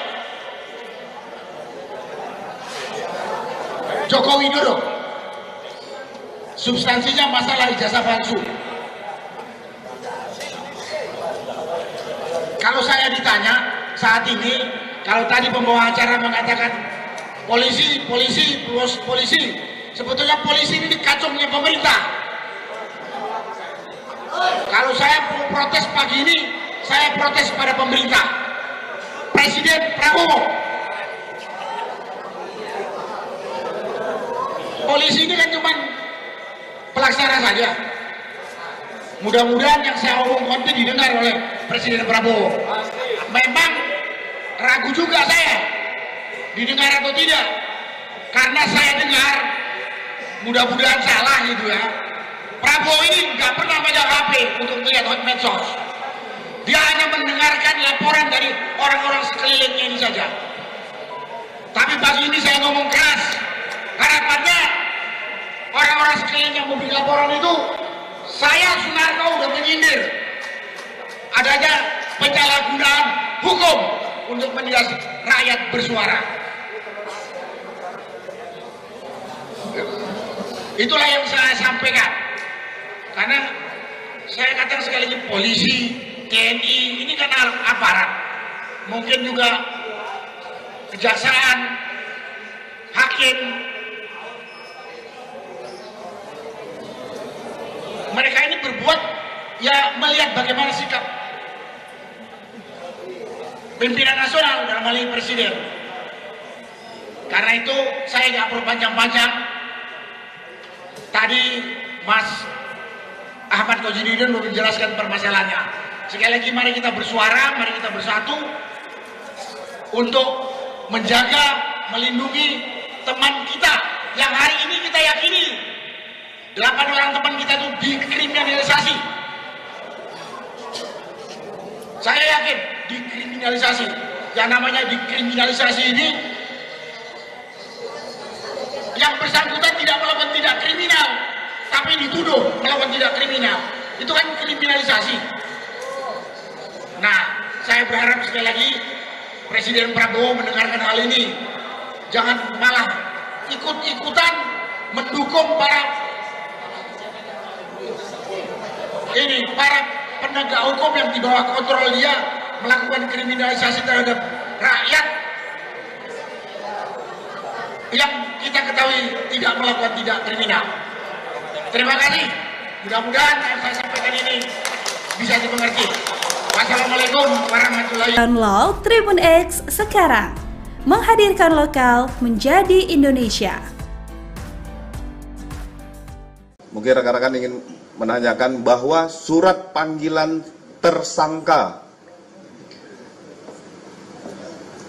Joko Widodo. Substansinya masalah ijazah palsu. Kalau saya ditanya saat ini, kalau tadi pembawa acara mengatakan polisi, sebetulnya polisi ini kacungnya pemerintah. Kalau saya protes pagi ini, saya protes pada pemerintah, Presiden Prabowo. Polisi ini kan cuma pelaksana saja. Mudah-mudahan yang saya omongkan itu didengar oleh Presiden Prabowo. Memang ragu juga saya didengar atau tidak, karena saya dengar, mudah-mudahan salah gitu ya, Prabowo ini nggak pernah megang HP untuk melihat medsos. Dia hanya mendengarkan laporan dari orang-orang sekelilingnya ini saja. Tapi pagi ini saya ngomong keras, harapannya orang-orang sekeliling yang membuat laporan itu, saya Sunarko udah menyindir adanya penyalahgunaan hukum untuk menindas rakyat bersuara. Itulah yang saya sampaikan. Karena saya katakan sekali lagi, polisi, TNI ini kan aparat, mungkin juga kejaksaan, hakim. Mereka ini berbuat ya melihat bagaimana sikap pimpinan nasional dalam hal ini presiden. Karena itu saya nggak perlu panjang-panjang. Tadi Mas Ahmad Kosinudin sudah menjelaskan permasalahannya. Sekali lagi mari kita bersuara, mari kita bersatu untuk menjaga, melindungi teman kita yang hari ini kita yakini 8 orang teman kita itu dikriminalisasi. Saya yakin dikriminalisasi. Yang namanya dikriminalisasi ini yang bersangkutan tidak melakukan tindak kriminal, tapi dituduh melakukan tindak kriminal. Itu kan kriminalisasi. Nah, saya berharap sekali lagi Presiden Prabowo mendengarkan hal ini. Jangan malah ikut-ikutan mendukung para penegak hukum yang di bawah kontrol dia melakukan kriminalisasi terhadap rakyat yang kita ketahui tidak melakukan tindak kriminal. Terima kasih. Mudah-mudahan yang saya sampaikan ini bisa dimengerti. Wassalamualaikum warahmatullahi wabarakatuh. Download Tribun X sekarang. Menghadirkan lokal menjadi Indonesia. Mungkin rekan-rekan ingin menanyakan bahwa surat panggilan tersangka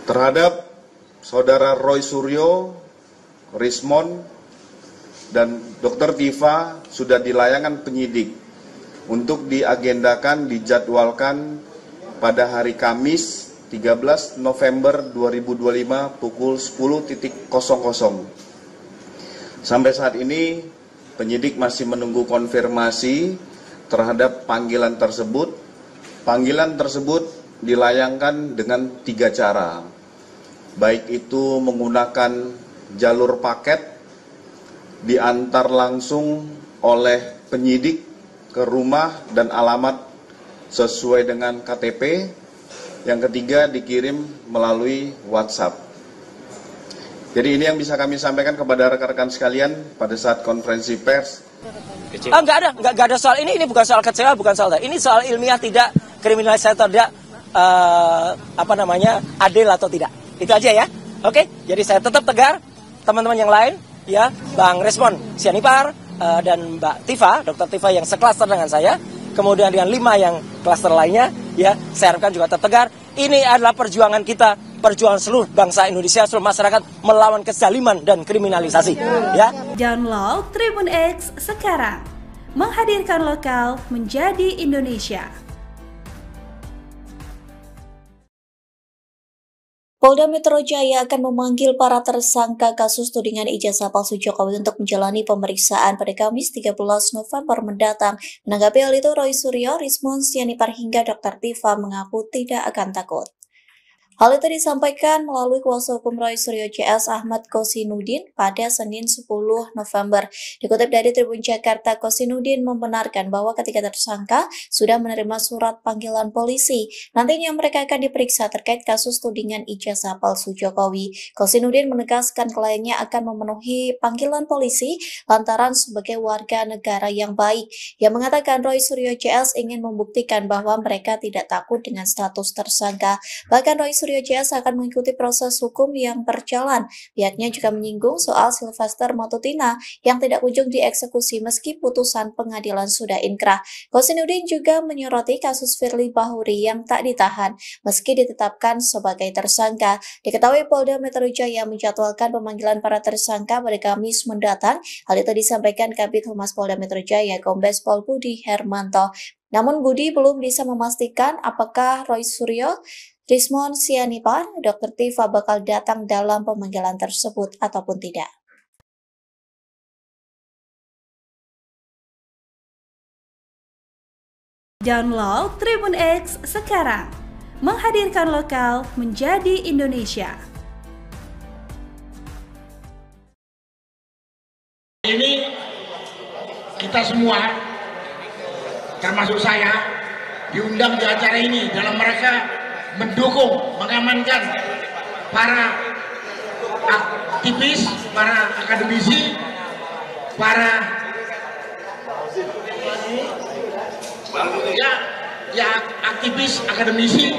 terhadap Saudara Roy Suryo, Rismon, dan Dr. Tifa sudah dilayangkan penyidik untuk diagendakan, dijadwalkan pada hari Kamis 13 November 2025 pukul 10.00. Sampai saat ini penyidik masih menunggu konfirmasi terhadap panggilan tersebut. Panggilan tersebut dilayangkan dengan 3 cara, baik itu menggunakan jalur paket, diantar langsung oleh penyidik ke rumah dan alamat sesuai dengan KTP. Yang ketiga, dikirim melalui WhatsApp. Jadi ini yang bisa kami sampaikan kepada rekan-rekan sekalian pada saat konferensi pers. Enggak ada soal ini bukan soal kecewa, bukan soal ini soal ilmiah, tidak kriminalisasi, tidak adil atau tidak. Itu aja ya. Oke, jadi saya tetap tegar. Teman-teman yang lain, ya, Bang Rismon Sianipar dan Mbak Tifa, Dr. Tifa yang seklaster dengan saya, kemudian dengan 5 yang klaster lainnya, ya, saya harapkan juga tetap tegar. Ini adalah perjuangan kita, perjuangan seluruh bangsa Indonesia, seluruh masyarakat melawan kezaliman dan kriminalisasi. Ya. Download Tribun X sekarang. Menghadirkan lokal menjadi Indonesia. Polda Metro Jaya akan memanggil para tersangka kasus tudingan ijazah palsu Jokowi untuk menjalani pemeriksaan pada Kamis 13 November mendatang. Menanggapi hal itu, Roy Suryo, Rismon Sianipar hingga Dr. Tifa mengaku tidak akan takut. Hal itu disampaikan melalui kuasa hukum Roy Suryo CS Ahmad Kosinudin pada Senin 10 November. Dikutip dari Tribun Jakarta, Kosinudin membenarkan bahwa ketika tersangka sudah menerima surat panggilan polisi, nantinya mereka akan diperiksa terkait kasus tudingan ijazah palsu Jokowi. Kosinudin menegaskan kliennya akan memenuhi panggilan polisi lantaran sebagai warga negara yang baik. Ia mengatakan Roy Suryo CS ingin membuktikan bahwa mereka tidak takut dengan status tersangka. Bahkan Roy Suryo CS akan mengikuti proses hukum yang berjalan. Pihaknya juga menyinggung soal Sylvester Matutina yang tidak kunjung dieksekusi meski putusan pengadilan sudah inkrah. Kosinudin juga menyoroti kasus Firly Bahuri yang tak ditahan meski ditetapkan sebagai tersangka. Diketahui Polda Metro Jaya menjadwalkan pemanggilan para tersangka pada Kamis mendatang. Hal itu disampaikan Kabid Humas Polda Metro Jaya, Kombes Pol Budi Hermanto. Namun Budi belum bisa memastikan apakah Roy Suryo, Rismon Sianipar, Dr. Tifa bakal datang dalam pemanggilan tersebut ataupun tidak. Download Tribun X sekarang. Menghadirkan lokal menjadi Indonesia. Ini kita semua, termasuk saya, diundang di acara ini dalam mereka mendukung, mengamankan para aktivis, para akademisi, para aktivis, akademisi,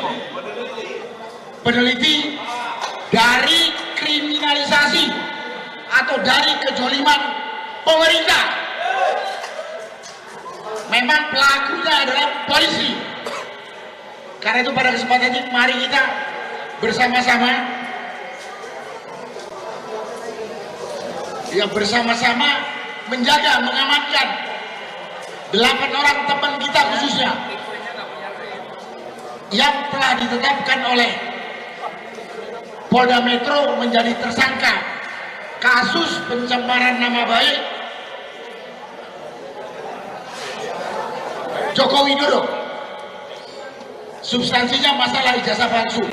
peneliti dari kriminalisasi atau dari kezaliman pemerintah. Memang pelakunya adalah polisi. Karena itu pada kesempatan ini mari kita bersama-sama menjaga, mengamankan 8 orang teman kita khususnya yang telah ditetapkan oleh Polda Metro menjadi tersangka kasus pencemaran nama baik Joko Widodo. Substansinya masalah ijazah palsu.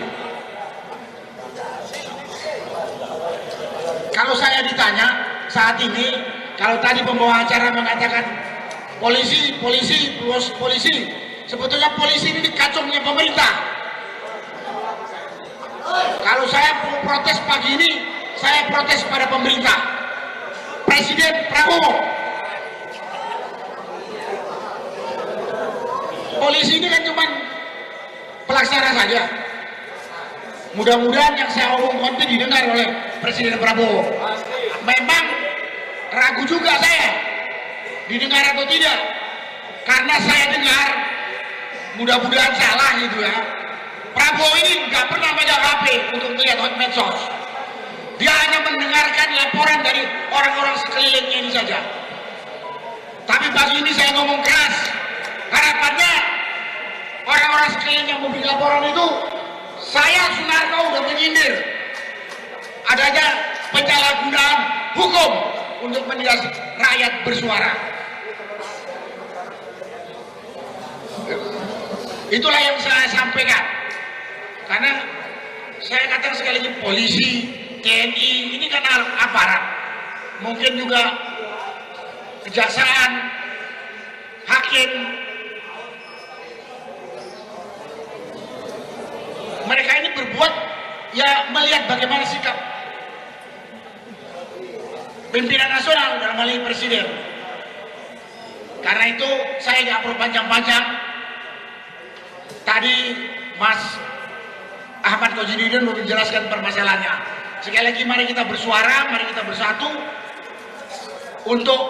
Kalau saya ditanya saat ini, kalau tadi pembawa acara mengatakan polisi, sebetulnya polisi ini dikacungnya pemerintah. Kalau saya protes pagi ini, saya protes pada pemerintah, Presiden Prabowo. Polisi ini kan cuma pelaksana saja. Mudah-mudahan yang saya omongkan itu didengar oleh Presiden Prabowo. Memang ragu juga saya didengar atau tidak, karena saya dengar, mudah-mudahan salah gitu ya, Prabowo ini nggak pernah megang HP untuk melihat medsos. Dia hanya mendengarkan laporan dari orang-orang sekelilingnya ini saja. Tapi pagi ini saya ngomong keras, harapannya orang-orang sekeliling yang membuat laporan itu, saya Sunarko udah menyindir adanya penyalahgunaan hukum untuk menindas rakyat bersuara. Itulah yang saya sampaikan. Karena saya katakan sekali lagi, polisi, TNI ini kan aparat, mungkin juga kejaksaan, hakim. Mereka ini berbuat ya melihat bagaimana sikap pimpinan nasional dalam hal ini presiden. Karena itu saya nggak perlu panjang-panjang. Tadi Mas Ahmad Kojidudin sudah menjelaskan permasalahannya. Sekali lagi mari kita bersuara, mari kita bersatu untuk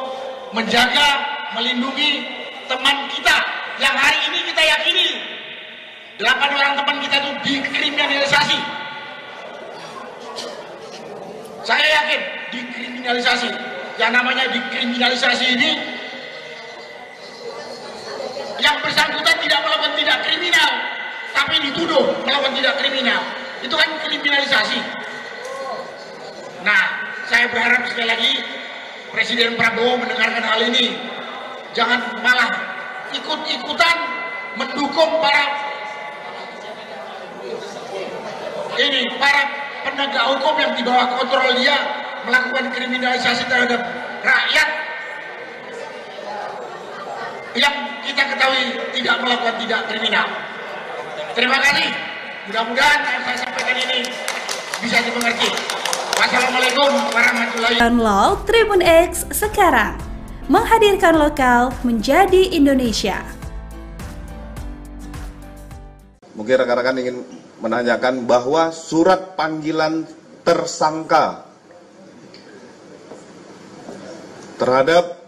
menjaga, melindungi teman kita yang hari ini kita yakini 8 orang teman kita itu dikriminalisasi. Saya yakin dikriminalisasi. Yang namanya dikriminalisasi ini, yang bersangkutan tidak melakukan tindak kriminal, tapi dituduh melakukan tindak kriminal. Itu kan kriminalisasi. Nah, saya berharap sekali lagi Presiden Prabowo mendengarkan hal ini. Jangan malah ikut-ikutan mendukung para penegak hukum yang di bawah kontrol dia melakukan kriminalisasi terhadap rakyat yang kita ketahui tidak melakukan tindak kriminal. Terima kasih. Mudah-mudahan yang saya sampaikan ini bisa dimengerti. Wassalamualaikum warahmatullahi wabarakatuh. Download Tribun X sekarang, menghadirkan lokal menjadi Indonesia. Mungkin rekan-rekan ingin menanyakan bahwa surat panggilan tersangka terhadap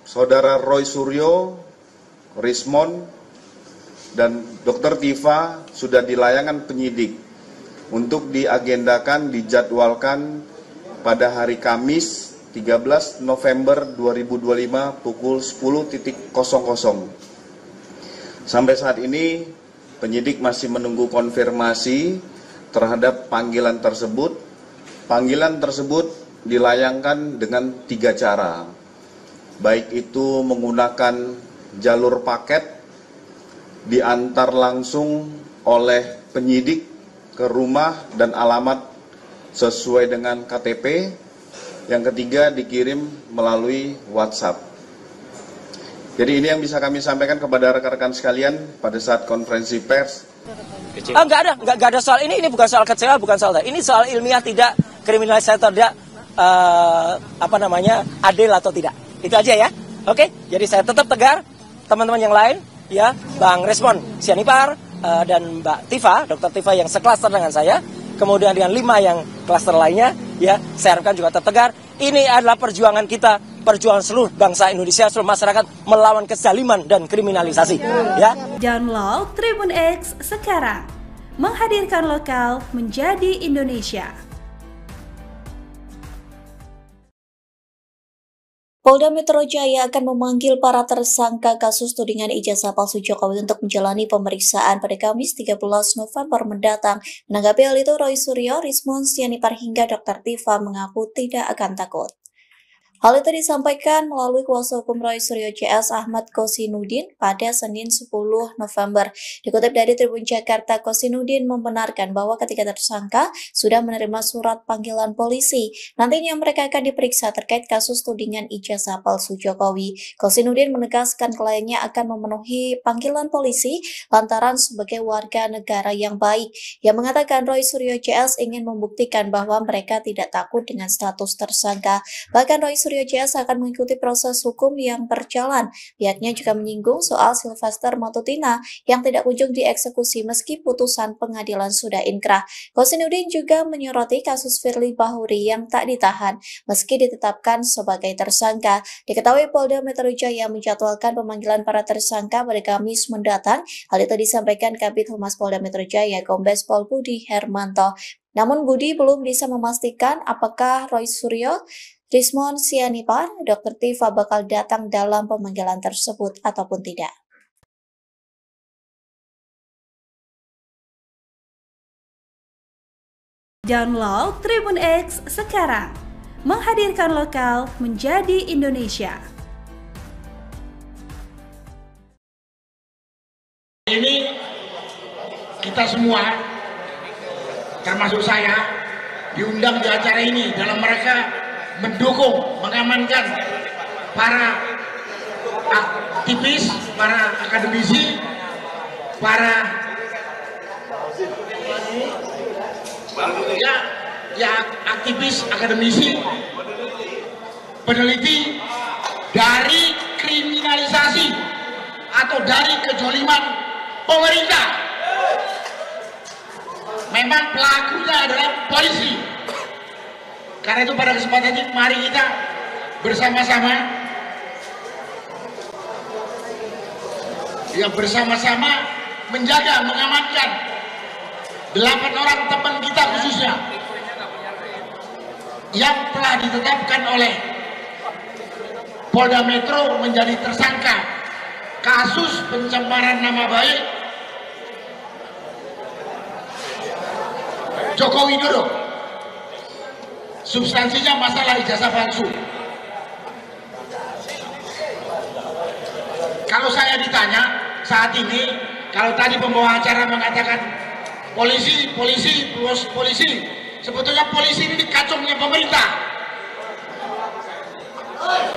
Saudara Roy Suryo, Rismond, dan Dr. Tifa sudah dilayangkan penyidik untuk diagendakan, dijadwalkan pada hari Kamis 13 November 2025 pukul 10.00. Sampai saat ini penyidik masih menunggu konfirmasi terhadap panggilan tersebut. Panggilan tersebut dilayangkan dengan 3 cara, baik itu menggunakan jalur paket, diantar langsung oleh penyidik ke rumah dan alamat sesuai dengan KTP. Yang ketiga, dikirim melalui WhatsApp. Jadi ini yang bisa kami sampaikan kepada rekan-rekan sekalian pada saat konferensi pers. Enggak ada soal ini bukan soal kecewa, bukan soal ini soal ilmiah, tidak kriminalisasi, tidak adil atau tidak. Itu aja ya. Oke, jadi saya tetap tegar. Teman-teman yang lain ya, Bang Rismond Sianipar dan Mbak Tifa, Dr. Tifa yang seklaster dengan saya, kemudian dengan 5 yang klaster lainnya ya, saya harapkan juga tetap tegar. Ini adalah perjuangan kita, perjuangan seluruh bangsa Indonesia, seluruh masyarakat melawan kezaliman dan kriminalisasi ya. Download Tribun X sekarang, menghadirkan lokal menjadi Indonesia. Polda Metro Jaya akan memanggil para tersangka kasus tudingan ijazah palsu Jokowi untuk menjalani pemeriksaan pada Kamis 13 November mendatang. Menanggapi hal itu, Roy Suryo, Rismon Sianipar hingga Dr. Tifa mengaku tidak akan takut. Hal itu disampaikan melalui kuasa hukum Roy Suryo CS Ahmad Kosinudin pada Senin 10 November. Dikutip dari Tribun Jakarta, Kosinudin membenarkan bahwa ketiga tersangka sudah menerima surat panggilan polisi. Nantinya mereka akan diperiksa terkait kasus tudingan ijazah palsu Jokowi. Kosinudin menegaskan kliennya akan memenuhi panggilan polisi lantaran sebagai warga negara yang baik. Yang mengatakan Roy Suryo CS ingin membuktikan bahwa mereka tidak takut dengan status tersangka. Bahkan Roy Suryo CS akan mengikuti proses hukum yang berjalan. Pihaknya juga menyinggung soal Sylvester Matutina yang tidak kunjung dieksekusi meski putusan pengadilan sudah inkrah. Kosinudin juga menyoroti kasus Firly Bahuri yang tak ditahan meski ditetapkan sebagai tersangka. Diketahui Polda Metro Jaya menjadwalkan pemanggilan para tersangka pada Kamis mendatang. Hal itu disampaikan Kabid Humas Polda Metro Jaya Kombes Pol Budi Hermanto. Namun Budi belum bisa memastikan apakah Roy Suryo, Rismon Sianipar, Dr. Tifa bakal datang dalam pemanggilan tersebut ataupun tidak. Download Tribun X sekarang, menghadirkan lokal menjadi Indonesia. Ini kita semua, termasuk saya, diundang di acara ini dalam mereka mendukung, mengamankan para aktivis, para akademisi, para aktivis, akademisi, peneliti dari kriminalisasi atau dari kejoliman pemerintah. Memang pelakunya adalah polisi. Karena itu pada kesempatan ini mari kita bersama-sama menjaga, mengamankan 8 orang teman kita khususnya yang telah ditetapkan oleh Polda Metro menjadi tersangka kasus pencemaran nama baik Joko Widodo. Substansinya masalah ijazah palsu. Kalau saya ditanya saat ini, kalau tadi pembawa acara mengatakan polisi, sebetulnya polisi ini dikacungnya pemerintah.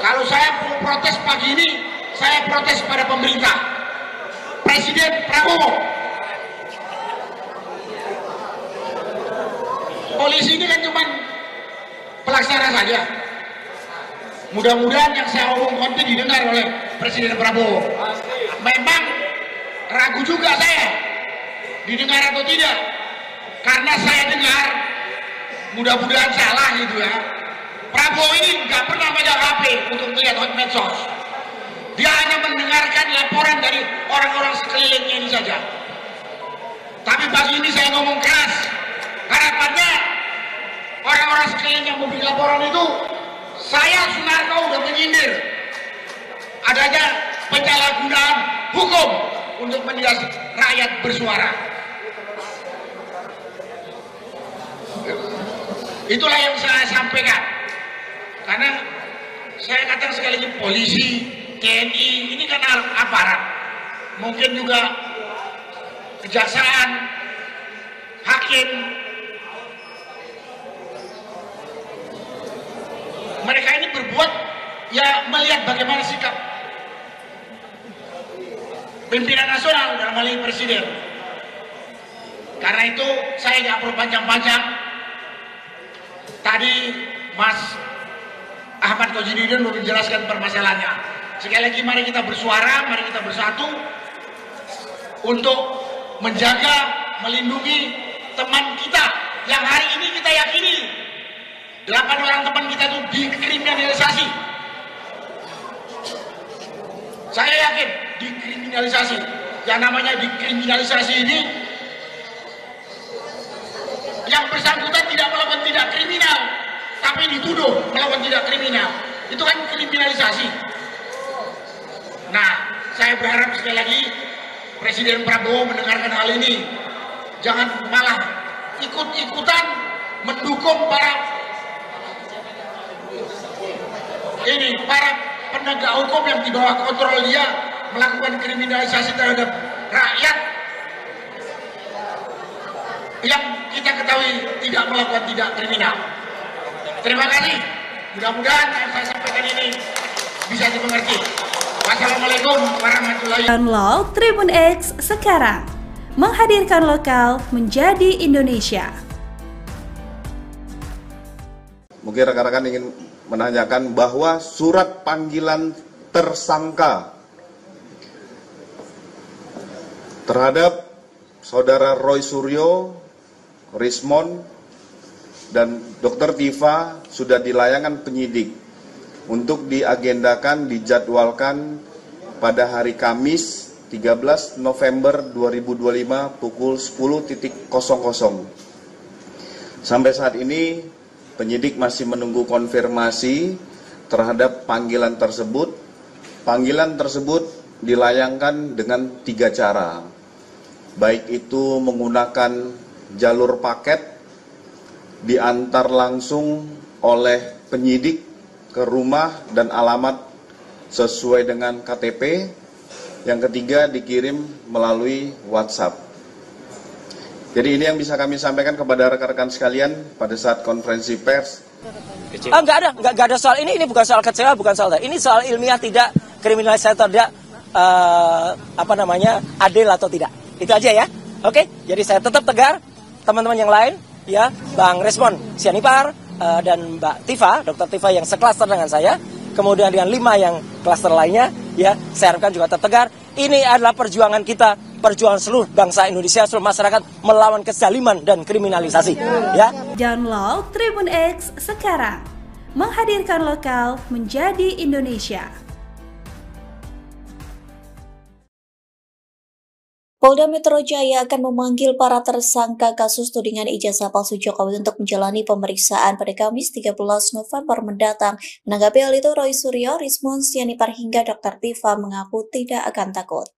Kalau saya protes pagi ini, saya protes pada pemerintah, Presiden Prabowo. Polisi ini kan cuma pelaksana saja. Mudah-mudahan yang saya omongkan itu didengar oleh Presiden Prabowo. Memang ragu juga saya didengar atau tidak, karena saya dengar, mudah-mudahan salah gitu ya, Prabowo ini nggak pernah megang HP untuk melihat medsos. Dia hanya mendengarkan laporan dari orang-orang sekelilingnya ini saja. Tapi pagi ini saya ngomong keras, harapannya orang-orang sekeliling yang memberi laporan itu, saya Sunarko udah menyindir adanya penyalahgunaan hukum untuk menindas rakyat bersuara. Itulah yang saya sampaikan. Karena saya katakan sekali lagi, polisi, TNI ini kan aparat, mungkin juga kejaksaan, hakim. Mereka ini berbuat ya melihat bagaimana sikap pimpinan nasional dalam hal ini presiden. Karena itu saya nggak perlu panjang-panjang. Tadi Mas Ahmad Kosinudin sudah menjelaskan permasalahannya. Sekali lagi mari kita bersuara, mari kita bersatu untuk menjaga, melindungi teman kita yang hari ini kita yakini 8 orang teman kita itu dikriminalisasi. Saya yakin dikriminalisasi. Yang namanya dikriminalisasi ini, yang bersangkutan tidak melakukan tindak kriminal, tapi dituduh melakukan tindak kriminal. Itu kan kriminalisasi. Nah, saya berharap sekali lagi Presiden Prabowo mendengarkan hal ini. Jangan malah ikut-ikutan mendukung para penegak hukum yang di bawah kontrol dia melakukan kriminalisasi terhadap rakyat yang kita ketahui tidak melakukan tindak kriminal. Terima kasih. Mudah-mudahan yang saya sampaikan ini bisa dimengerti. Wassalamualaikum warahmatullahi wabarakatuh. Download Tribun X sekarang, menghadirkan lokal menjadi Indonesia. Mungkin rekan-rekan ingin menanyakan bahwa surat panggilan tersangka terhadap Saudara Roy Suryo, Rismond, dan Dr. Tifa sudah dilayangkan penyidik untuk diagendakan, dijadwalkan pada hari Kamis 13 November 2025 pukul 10.00. Sampai saat ini penyidik masih menunggu konfirmasi terhadap panggilan tersebut. Panggilan tersebut dilayangkan dengan 3 cara, baik itu menggunakan jalur paket, diantar langsung oleh penyidik ke rumah dan alamat sesuai dengan KTP. Yang ketiga, dikirim melalui WhatsApp. Jadi ini yang bisa kami sampaikan kepada rekan-rekan sekalian pada saat konferensi pers. Enggak ada soal ini bukan soal kecewa, bukan soal ini soal ilmiah, tidak kriminalisasi atau tidak adil atau tidak. Itu aja ya. Oke, jadi saya tetap tegar. Teman-teman yang lain, ya, Bang Rismond Sianipar dan Mbak Tifa, Dr. Tifa yang seklaster dengan saya, kemudian dengan 5 yang klaster lainnya, ya, saya harapkan juga tetap tegar. Ini adalah perjuangan kita, perjuangan seluruh bangsa Indonesia, seluruh masyarakat melawan kezaliman dan kriminalisasi. Ya. Download Tribun X sekarang, menghadirkan lokal menjadi Indonesia. Polda Metro Jaya akan memanggil para tersangka kasus tudingan ijazah palsu Jokowi untuk menjalani pemeriksaan pada Kamis 13 November mendatang. Menanggapi hal itu, Roy Suryo, Rismond Sianipar hingga Dr. Tifa mengaku tidak akan takut.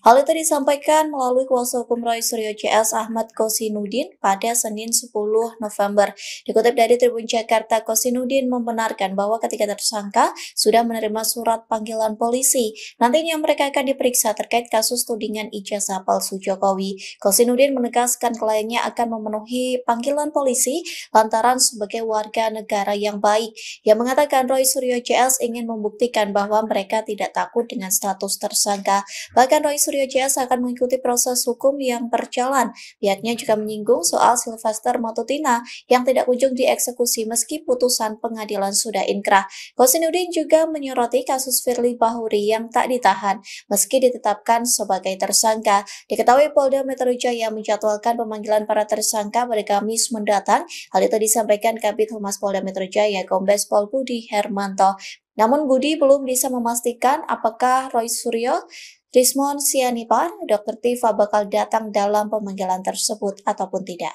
Hal itu disampaikan melalui kuasa hukum Roy Suryo CS Ahmad Kosinudin pada Senin 10 November. Dikutip dari Tribun Jakarta, Kosinudin membenarkan bahwa ketiga tersangka sudah menerima surat panggilan polisi. Nantinya mereka akan diperiksa terkait kasus tudingan ijazah palsu Jokowi. Kosinudin menegaskan kliennya akan memenuhi panggilan polisi lantaran sebagai warga negara yang baik. Ia mengatakan Roy Suryo CS ingin membuktikan bahwa mereka tidak takut dengan status tersangka. Bahkan Roy Suryo CS akan mengikuti proses hukum yang berjalan. Pihaknya juga menyinggung soal Sylvester Matutina yang tidak kunjung dieksekusi meski putusan pengadilan sudah inkrah. Kosinudin juga menyoroti kasus Firly Bahuri yang tak ditahan meski ditetapkan sebagai tersangka. Diketahui Polda Metro Jaya menjadwalkan pemanggilan para tersangka pada Kamis mendatang. Hal itu disampaikan Kabid Humas Polda Metro Jaya, Kombes Pol Budi Hermanto. Namun Budi belum bisa memastikan apakah Roy Suryo, Rismond Sianipar, Dr. Tifa bakal datang dalam pemanggilan tersebut ataupun tidak.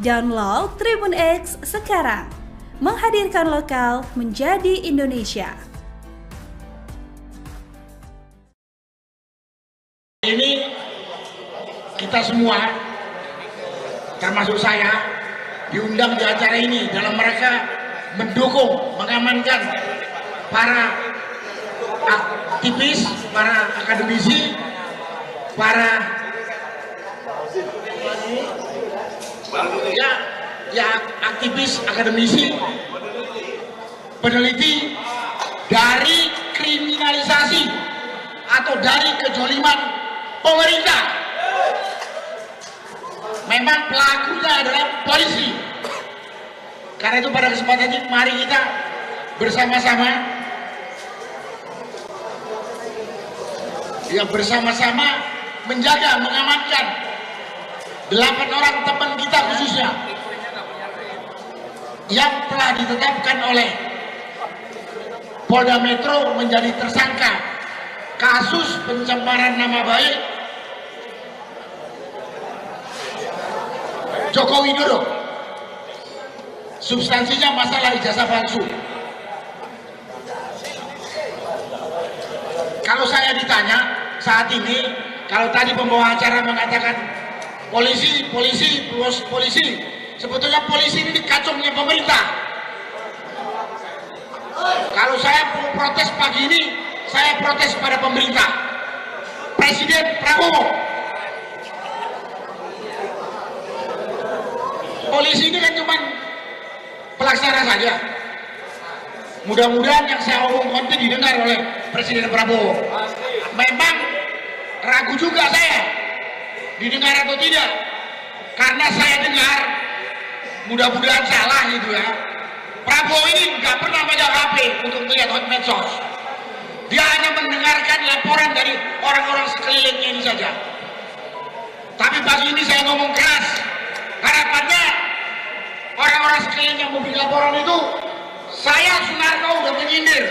Download Tribun X sekarang, menghadirkan lokal menjadi Indonesia. Ini kita semua, termasuk saya, diundang di acara ini dalam mereka mendukung, mengamankan para aktivis, para akademisi, para aktivis, akademisi, peneliti dari kriminalisasi atau dari kezaliman pemerintah. Memang pelakunya adalah polisi. Karena itu pada kesempatan ini mari kita bersama-sama menjaga, mengamankan 8 orang teman kita khususnya yang telah ditetapkan oleh Polda Metro menjadi tersangka kasus pencemaran nama baik Joko Widodo. Substansinya masalah ijazah palsu. Kalau saya ditanya saat ini, kalau tadi pembawa acara mengatakan polisi, sebetulnya polisi ini dikacungnya pemerintah. Kalau saya protes pagi ini, saya protes pada pemerintah, Presiden Prabowo. Polisi ini kan cuma pelaksana saja. Mudah-mudahan yang saya omongkan itu didengar oleh Presiden Prabowo. Memang ragu juga saya didengar atau tidak, karena saya dengar, mudah-mudahan salah gitu ya, Prabowo ini nggak pernah megang HP untuk melihat hot medsos. Dia hanya mendengarkan laporan dari orang-orang sekelilingnya ini saja. Tapi pagi ini saya ngomong keras, harapannya orang-orang sekeliling yang membuat laporan itu, saya Sunarno udah menyindir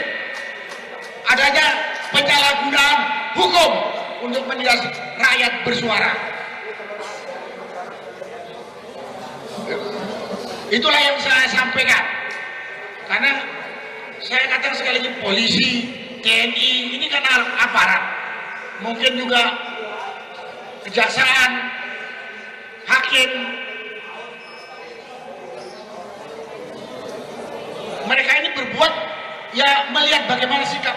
adanya penyalahgunaan hukum untuk menindas rakyat bersuara. Itulah yang saya sampaikan. Karena saya katakan sekali lagi, polisi, TNI ini kan aparat, mungkin juga kejaksaan, hakim. Mereka ini berbuat ya melihat bagaimana sikap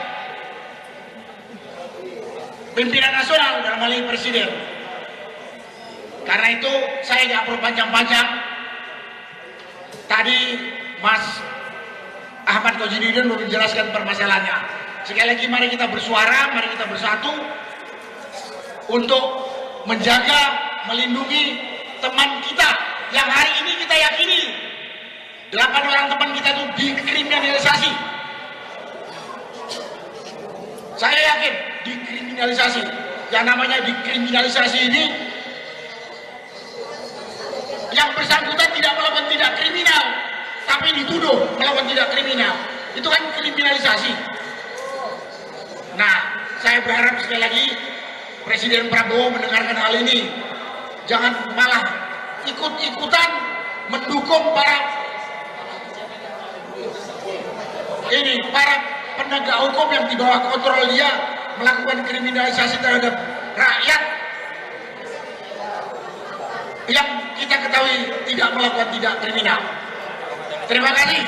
pimpinan nasional dalam hal ini presiden. Karena itu saya nggak perlu panjang-panjang. Tadi Mas Ahmad Khojidudin sudah menjelaskan permasalahannya. Sekali lagi mari kita bersuara, mari kita bersatu untuk menjaga, melindungi teman kita yang hari ini kita yakini 8 orang teman kita itu dikriminalisasi. Saya yakin dikriminalisasi. Yang namanya dikriminalisasi ini, yang bersangkutan tidak melakukan tindak kriminal, tapi dituduh melakukan tindak kriminal. Itu kan kriminalisasi. Nah, saya berharap sekali lagi Presiden Prabowo mendengarkan hal ini. Jangan malah ikut-ikutan mendukung para penegak hukum yang di bawah kontrol dia melakukan kriminalisasi terhadap rakyat yang kita ketahui tidak melakukan tindak kriminal. Terima kasih.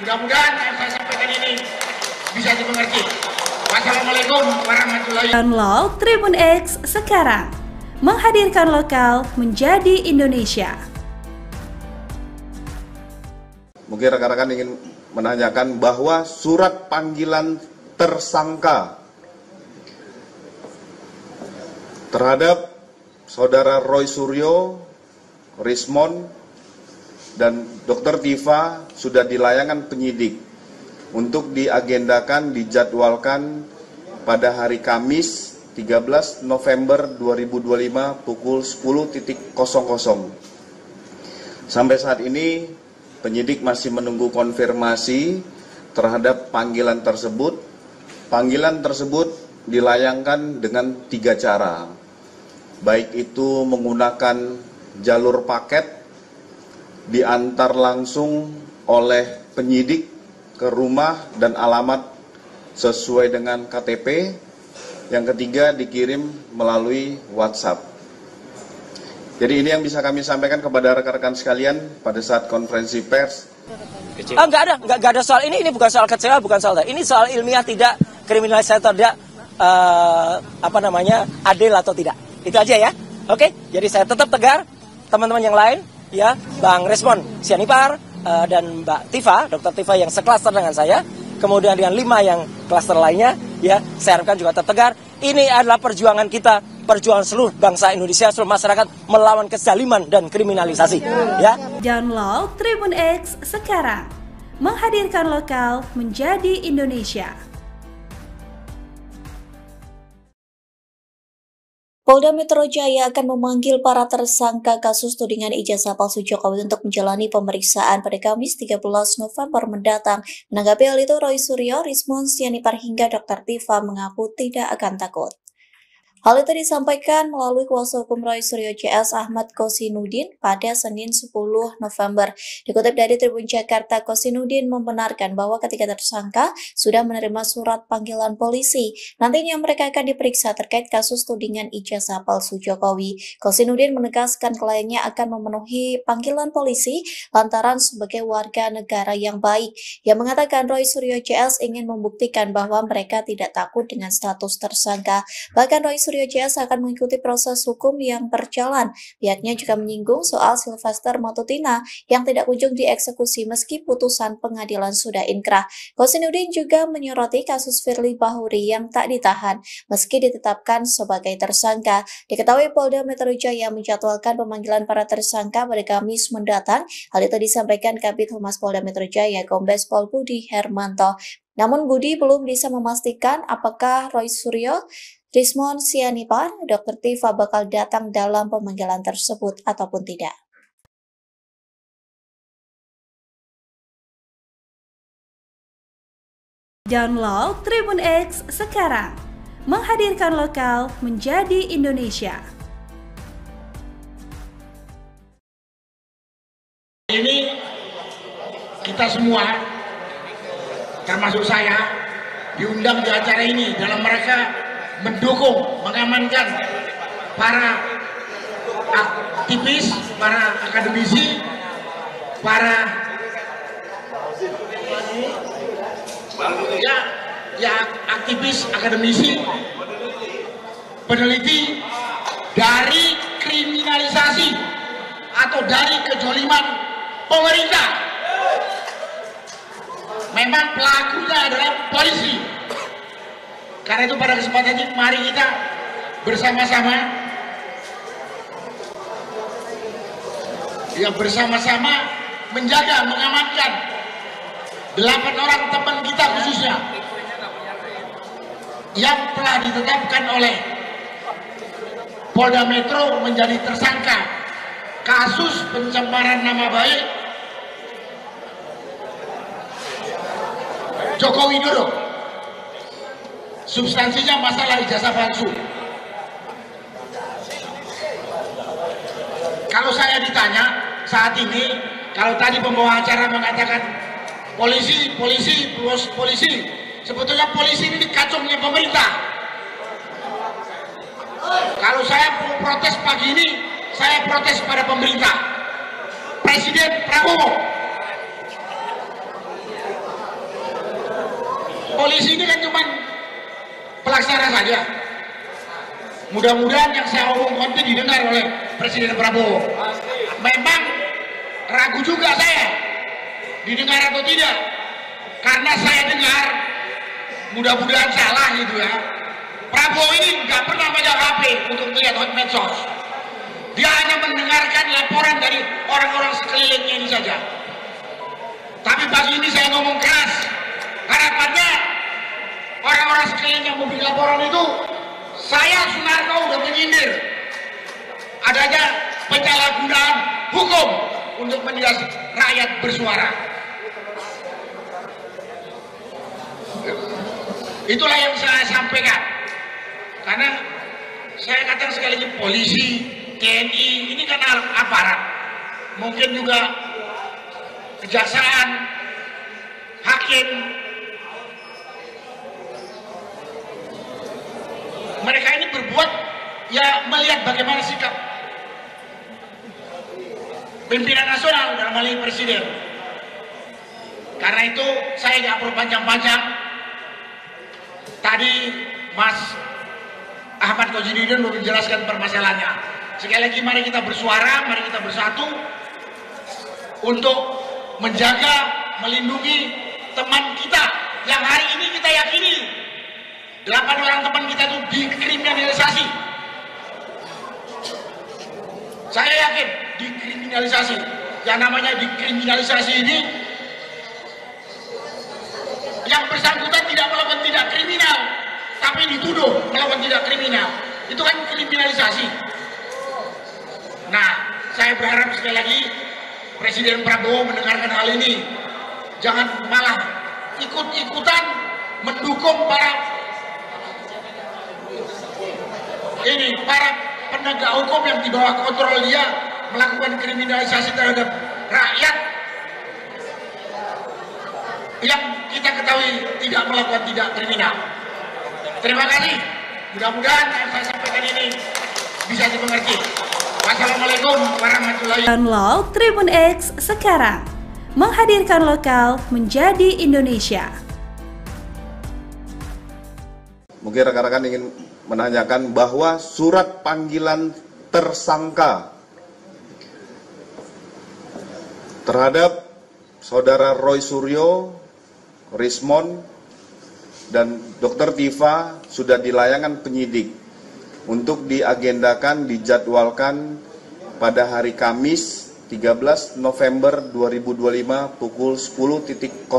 Mudah-mudahan yang saya sampaikan ini bisa dimengerti. Wassalamualaikum warahmatullahi wabarakatuh. Download Tribun X sekarang, menghadirkan lokal menjadi Indonesia. Mungkin rekan-rekan ingin menanyakan bahwa surat panggilan tersangka terhadap Saudara Roy Suryo, Rismond, dan Dr. Tifa sudah dilayangkan penyidik untuk diagendakan, dijadwalkan pada hari Kamis 13 November 2025 pukul 10.00. Sampai saat ini penyidik masih menunggu konfirmasi terhadap panggilan tersebut. Panggilan tersebut dilayangkan dengan 3 cara, baik itu menggunakan jalur paket, diantar langsung oleh penyidik ke rumah dan alamat sesuai dengan KTP. Yang ketiga, dikirim melalui WhatsApp. Jadi ini yang bisa kami sampaikan kepada rekan-rekan sekalian pada saat konferensi pers. Enggak ada soal ini bukan soal kecewa, bukan soal ini soal ilmiah, tidak kriminalisasi, tidak adil atau tidak. Itu aja ya. Oke, jadi saya tetap tegar. Teman-teman yang lain ya, Bang Rismond Sianipar dan Mbak Tifa, Dr. Tifa yang seklaster dengan saya, kemudian dengan 5 yang klaster lainnya ya, saya harapkan juga tetap tegar. Ini adalah perjuangan kita, perjuangan seluruh bangsa Indonesia, seluruh masyarakat melawan kezaliman dan kriminalisasi ya. Download Tribun X sekarang, menghadirkan lokal menjadi Indonesia. Polda Metro Jaya akan memanggil para tersangka kasus tudingan ijazah palsu Jokowi untuk menjalani pemeriksaan pada Kamis 13 November mendatang. Menanggapi hal itu, Roy Suryo, Rismond Sianipar hingga Dr. Tifa mengaku tidak akan takut. Hal itu disampaikan melalui kuasa hukum Roy Suryo CS Ahmad Kosinudin pada Senin 10 November. Dikutip dari Tribun Jakarta, Kosinudin membenarkan bahwa ketiga tersangka sudah menerima surat panggilan polisi. Nantinya mereka akan diperiksa terkait kasus tudingan ijazah palsu Jokowi. Kosinudin menegaskan kliennya akan memenuhi panggilan polisi lantaran sebagai warga negara yang baik. Ia mengatakan Roy Suryo CS ingin membuktikan bahwa mereka tidak takut dengan status tersangka. Bahkan Roy Suryo CS akan mengikuti proses hukum yang berjalan. Pihaknya juga menyinggung soal Sylvester Matutina yang tidak kunjung dieksekusi meski putusan pengadilan sudah inkrah. Kosinudin juga menyoroti kasus Firly Bahuri yang tak ditahan meski ditetapkan sebagai tersangka. Diketahui Polda Metro Jaya menjadwalkan pemanggilan para tersangka pada Kamis mendatang. Hal itu disampaikan Kabid Humas Polda Metro Jaya Kombes Pol Budi Hermanto. Namun Budi belum bisa memastikan apakah Roy Suryo, Rismon Sianipar, Dr. Tifa bakal datang dalam pemanggilan tersebut ataupun tidak. Download Tribun X sekarang, menghadirkan lokal menjadi Indonesia. Ini kita semua, termasuk saya, diundang di acara ini dalam mereka mendukung, mengamankan para aktivis, para akademisi, para aktivis, akademisi, peneliti dari kriminalisasi atau dari kejoliman pemerintah. Memang pelakunya adalah polisi. Karena itu pada kesempatan ini mari kita bersama-sama menjaga, mengamankan 8 orang teman kita khususnya yang telah ditetapkan oleh Polda Metro menjadi tersangka kasus pencemaran nama baik Joko Widodo. Substansinya masalah ijazah palsu. Kalau saya ditanya saat ini, kalau tadi pembawa acara mengatakan polisi, sebetulnya polisi ini kacungnya pemerintah. Kalau saya protes pagi ini, saya protes pada pemerintah, Presiden Prabowo. Polisi ini kan cuma pelaksana saja. Mudah-mudahan yang saya omongkan itu didengar oleh Presiden Prabowo. Memang ragu juga saya didengar atau tidak, karena saya dengar, mudah-mudahan salah gitu ya, Prabowo ini nggak pernah pegang HP untuk melihat hot medsos. Dia hanya mendengarkan laporan dari orang-orang sekelilingnya ini saja. Tapi pagi ini saya ngomong keras, harapannya orang-orang sekeliling yang membuat laporan itu, saya Sunarno udah menyindir adanya penyalahgunaan hukum untuk menindas rakyat bersuara. Itulah yang saya sampaikan. Karena saya katakan sekali lagi, polisi, TNI ini kan aparat, mungkin juga kejaksaan, hakim. Mereka ini berbuat ya melihat bagaimana sikap pimpinan nasional dalam hal ini presiden. Karena itu saya nggak perlu panjang-panjang. Tadi Mas Ahmad Kosinudin sudah menjelaskan permasalahannya. Sekali lagi mari kita bersuara, mari kita bersatu untuk menjaga, melindungi teman kita yang hari ini kita yakini 8 orang teman kita itu dikriminalisasi. Saya yakin dikriminalisasi. Yang namanya dikriminalisasi ini, yang bersangkutan tidak melakukan tindak kriminal, tapi dituduh melakukan tindak kriminal. Itu kan kriminalisasi. Nah, saya berharap sekali lagi Presiden Prabowo mendengarkan hal ini. Jangan malah ikut-ikutan mendukung para ini para penegak hukum yang di bawah kontrol dia melakukan kriminalisasi terhadap rakyat yang kita ketahui tidak melakukan tindak kriminal. Terima kasih. Mudah-mudahan yang saya sampaikan ini bisa dimengerti. Wassalamualaikum warahmatullahi wabarakatuh. Download Tribun X sekarang. Menghadirkan lokal menjadi Indonesia. Mungkin rekan-rekan ingin menanyakan bahwa surat panggilan tersangka terhadap Saudara Roy Suryo, Rismon, dan Dr. Tifa sudah dilayangkan penyidik untuk diagendakan, dijadwalkan pada hari Kamis 13 November 2025 pukul 10.00.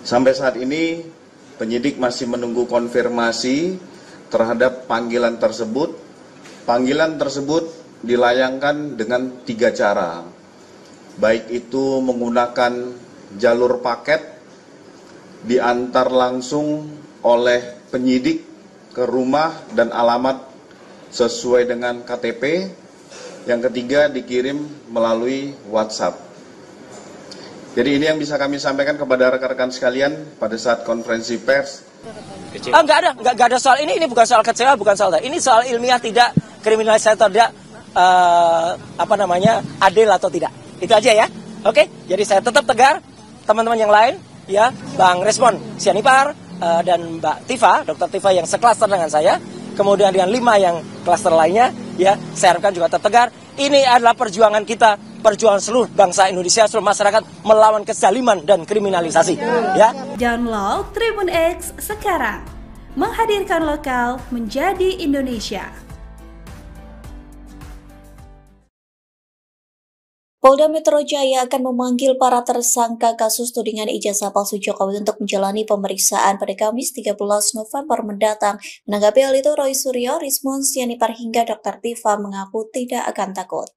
Sampai saat ini penyidik masih menunggu konfirmasi terhadap panggilan tersebut. Panggilan tersebut dilayangkan dengan 3 cara, baik itu menggunakan jalur paket, diantar langsung oleh penyidik ke rumah dan alamat sesuai dengan KTP. Yang ketiga, dikirim melalui WhatsApp. Jadi ini yang bisa kami sampaikan kepada rekan-rekan sekalian pada saat konferensi pers. Enggak ada soal ini bukan soal kecewa, bukan soal ini soal ilmiah, tidak kriminalisasi atau tidak adil atau tidak. Itu aja ya. Oke, jadi saya tetap tegar. Teman-teman yang lain ya, Bang Rismon Sianipar dan Mbak Tifa, Dr. Tifa yang seklaster dengan saya, kemudian dengan 5 yang klaster lainnya ya, saya harapkan juga tetap tegar. Ini adalah perjuangan kita, perjuangan seluruh bangsa Indonesia, seluruh masyarakat melawan kezaliman dan kriminalisasi ya. Download Tribun X sekarang. Menghadirkan lokal menjadi Indonesia. Polda Metro Jaya akan memanggil para tersangka kasus tudingan ijazah palsu Jokowi untuk menjalani pemeriksaan pada Kamis 13 November mendatang. Menanggapi hal itu, Roy Suryo, Rismon Sianipar hingga Dr. Tifa mengaku tidak akan takut.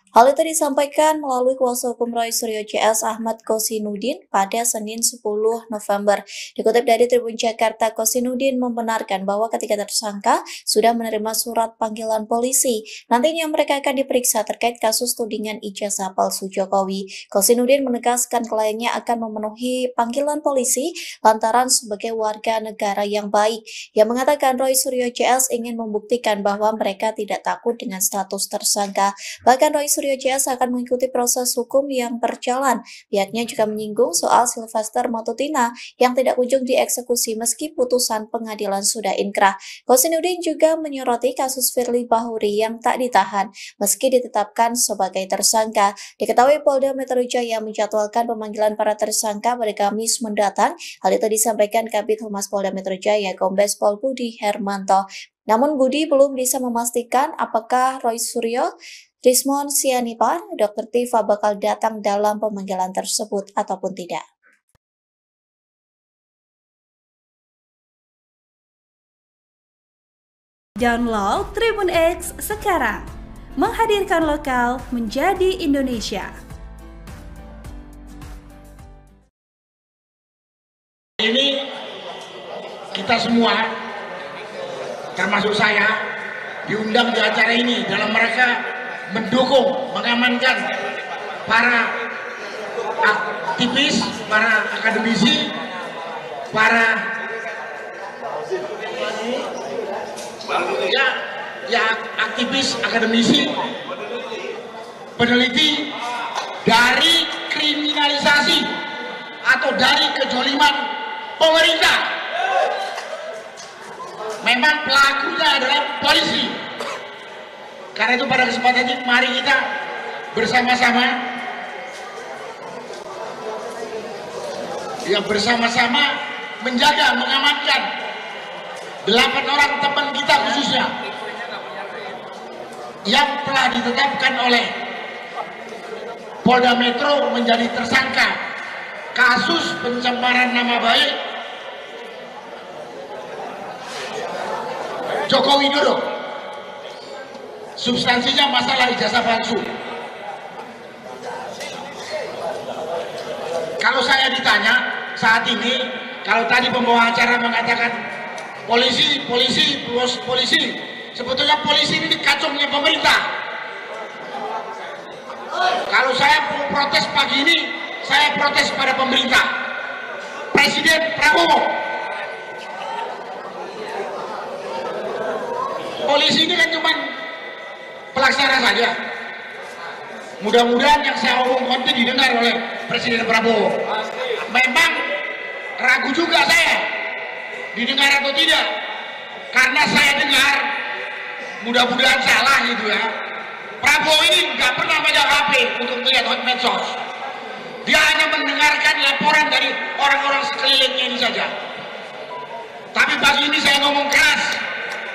Hal itu disampaikan melalui kuasa hukum Roy Suryo CS Ahmad Kosinudin pada Senin 10 November. Dikutip dari Tribun Jakarta, Kosinudin membenarkan bahwa ketiga tersangka sudah menerima surat panggilan polisi. Nantinya mereka akan diperiksa terkait kasus tudingan ijazah palsu Jokowi. Kosinudin menegaskan kliennya akan memenuhi panggilan polisi lantaran sebagai warga negara yang baik. Ia mengatakan Roy Suryo CS ingin membuktikan bahwa mereka tidak takut dengan status tersangka. Bahkan Roy Suryo CS akan mengikuti proses hukum yang berjalan. Pihaknya juga menyinggung soal Sylvester Matutina yang tidak kunjung dieksekusi meski putusan pengadilan sudah inkrah. Kosinudin juga menyoroti kasus Firly Bahuri yang tak ditahan meski ditetapkan sebagai tersangka. Diketahui Polda Metro Jaya menjadwalkan pemanggilan para tersangka pada Kamis mendatang. Hal itu disampaikan Kabid Humas Polda Metro Jaya Kombes Pol Budi Hermanto. Namun Budi belum bisa memastikan apakah Roy Suryo, Rismon Sianipar, Dr. Tifa bakal datang dalam pemanggilan tersebut ataupun tidak. Download Tribun X sekarang. Menghadirkan lokal menjadi Indonesia. Ini kita semua, termasuk saya, diundang di acara ini dalam mereka mendukung, mengamankan para aktivis, para akademisi, para aktivis, akademisi, peneliti dari kriminalisasi atau dari kejoliman pemerintah. Memang pelakunya adalah polisi. Karena itu pada kesempatan ini mari kita bersama-sama menjaga, mengamankan 8 orang teman kita khususnya yang telah ditetapkan oleh Polda Metro menjadi tersangka kasus pencemaran nama baik Joko Widodo. Substansinya masalah ijazah palsu. Kalau saya ditanya saat ini, kalau tadi pembawa acara mengatakan polisi. Sebetulnya polisi ini kacungnya pemerintah. Kalau saya protes pagi ini, saya protes pada pemerintah. Presiden Prabowo. Polisi ini kan cuma pelaksana saja. Mudah-mudahan yang saya omongkan itu didengar oleh Presiden Prabowo. Memang ragu juga saya didengar atau tidak, karena saya dengar, mudah-mudahan salah gitu ya, Prabowo ini nggak pernah megang HP untuk melihat hot medsos. Dia hanya mendengarkan laporan dari orang-orang sekelilingnya ini saja. Tapi pagi ini saya ngomong keras,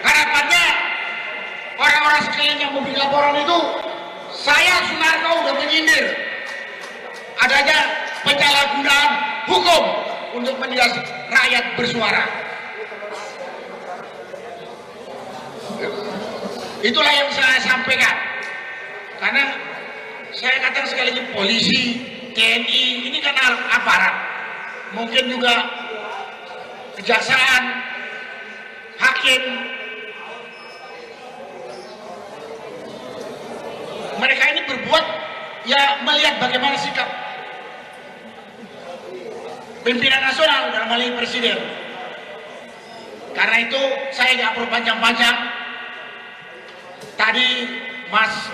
harapannya orang-orang sekeliling yang membuat laporan itu, saya Sunarko udah menyindir adanya penyalahgunaan hukum untuk menindas rakyat bersuara. Itulah yang saya sampaikan. Karena saya katakan sekali lagi, polisi, TNI ini kan aparat, mungkin juga kejaksaan, hakim, mereka ini berbuat ya melihat bagaimana sikap pimpinan nasional dalam hal ini presiden. Karena itu saya nggak perlu panjang-panjang. Tadi Mas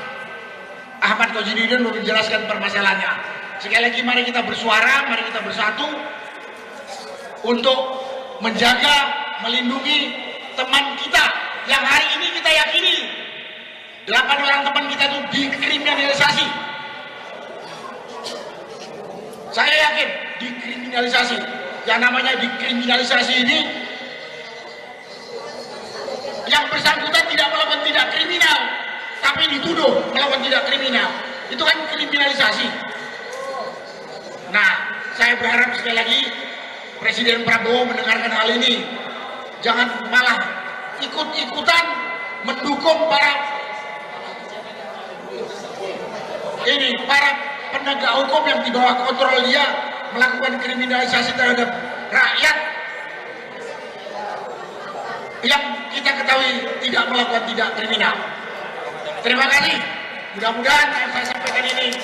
Ahmad Khojidudin sudah menjelaskan permasalahannya. Sekali lagi mari kita bersuara, mari kita bersatu untuk menjaga, melindungi teman kita yang hari ini kita yakini 8 orang teman kita itu dikriminalisasi. Saya yakin dikriminalisasi. Yang namanya dikriminalisasi ini, yang bersangkutan tidak melakukan tindak kriminal, tapi dituduh melakukan tindak kriminal. Itu kan kriminalisasi. Nah, saya berharap sekali lagi Presiden Prabowo mendengarkan hal ini. Jangan malah ikut-ikutan mendukung para penegak hukum yang di bawah kontrol dia melakukan kriminalisasi terhadap rakyat yang kita ketahui tidak melakukan tindak kriminal. Terima kasih. Mudah-mudahan yang saya sampaikan ini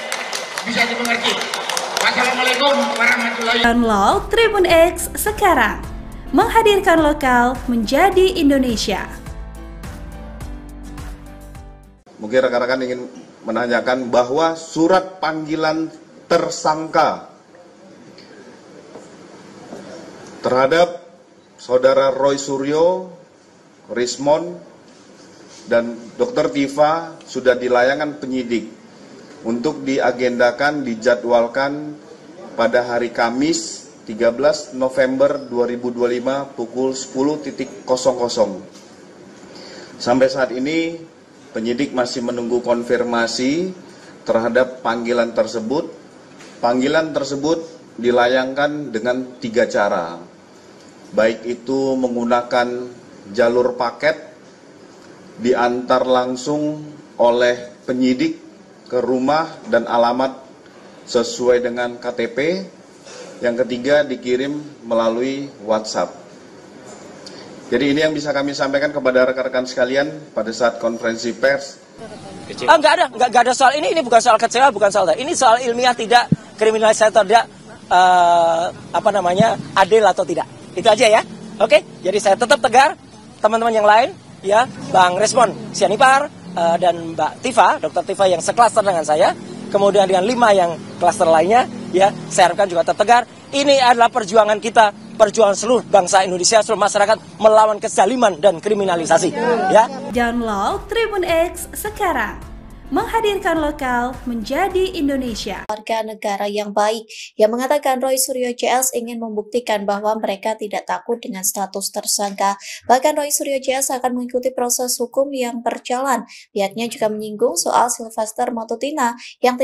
bisa dimengerti. Wassalamualaikum warahmatullahi wabarakatuh. Download Tribun X sekarang, menghadirkan lokal menjadi Indonesia. Mungkin rekan-rekan ingin menanyakan bahwa surat panggilan tersangka terhadap Saudara Roy Suryo, Rismon, dan Dr. Tifa sudah dilayangkan penyidik untuk diagendakan, dijadwalkan pada hari Kamis 13 November 2025 pukul 10.00. Sampai saat ini penyidik masih menunggu konfirmasi terhadap panggilan tersebut. Panggilan tersebut dilayangkan dengan 3 cara, baik itu menggunakan jalur paket, diantar langsung oleh penyidik ke rumah dan alamat sesuai dengan KTP. Yang ketiga, dikirim melalui WhatsApp. Jadi ini yang bisa kami sampaikan kepada rekan-rekan sekalian pada saat konferensi pers. Enggak ada soal ini bukan soal kecewa, bukan soal ini soal ilmiah, tidak kriminalisasi, tidak adil atau tidak. Itu aja ya. Oke, jadi saya tetap tegar. Teman-teman yang lain, ya, Bang Resmon Sianipar dan Mbak Tifa, Dr. Tifa yang seklaster dengan saya, kemudian dengan 5 yang klaster lainnya, ya, saya harapkan juga tetap tegar. Ini adalah perjuangan kita, perjuangan seluruh bangsa Indonesia, seluruh masyarakat melawan kezaliman dan kriminalisasi. Ya. Download Tribun X sekarang, menghadirkan lokal menjadi Indonesia. Warga negara yang baik yang mengatakan Roy Suryo CS ingin membuktikan bahwa mereka tidak takut dengan status tersangka. Bahkan Roy Suryo CS akan mengikuti proses hukum yang berjalan. Pihaknya juga menyinggung soal Sylvester Matutina yang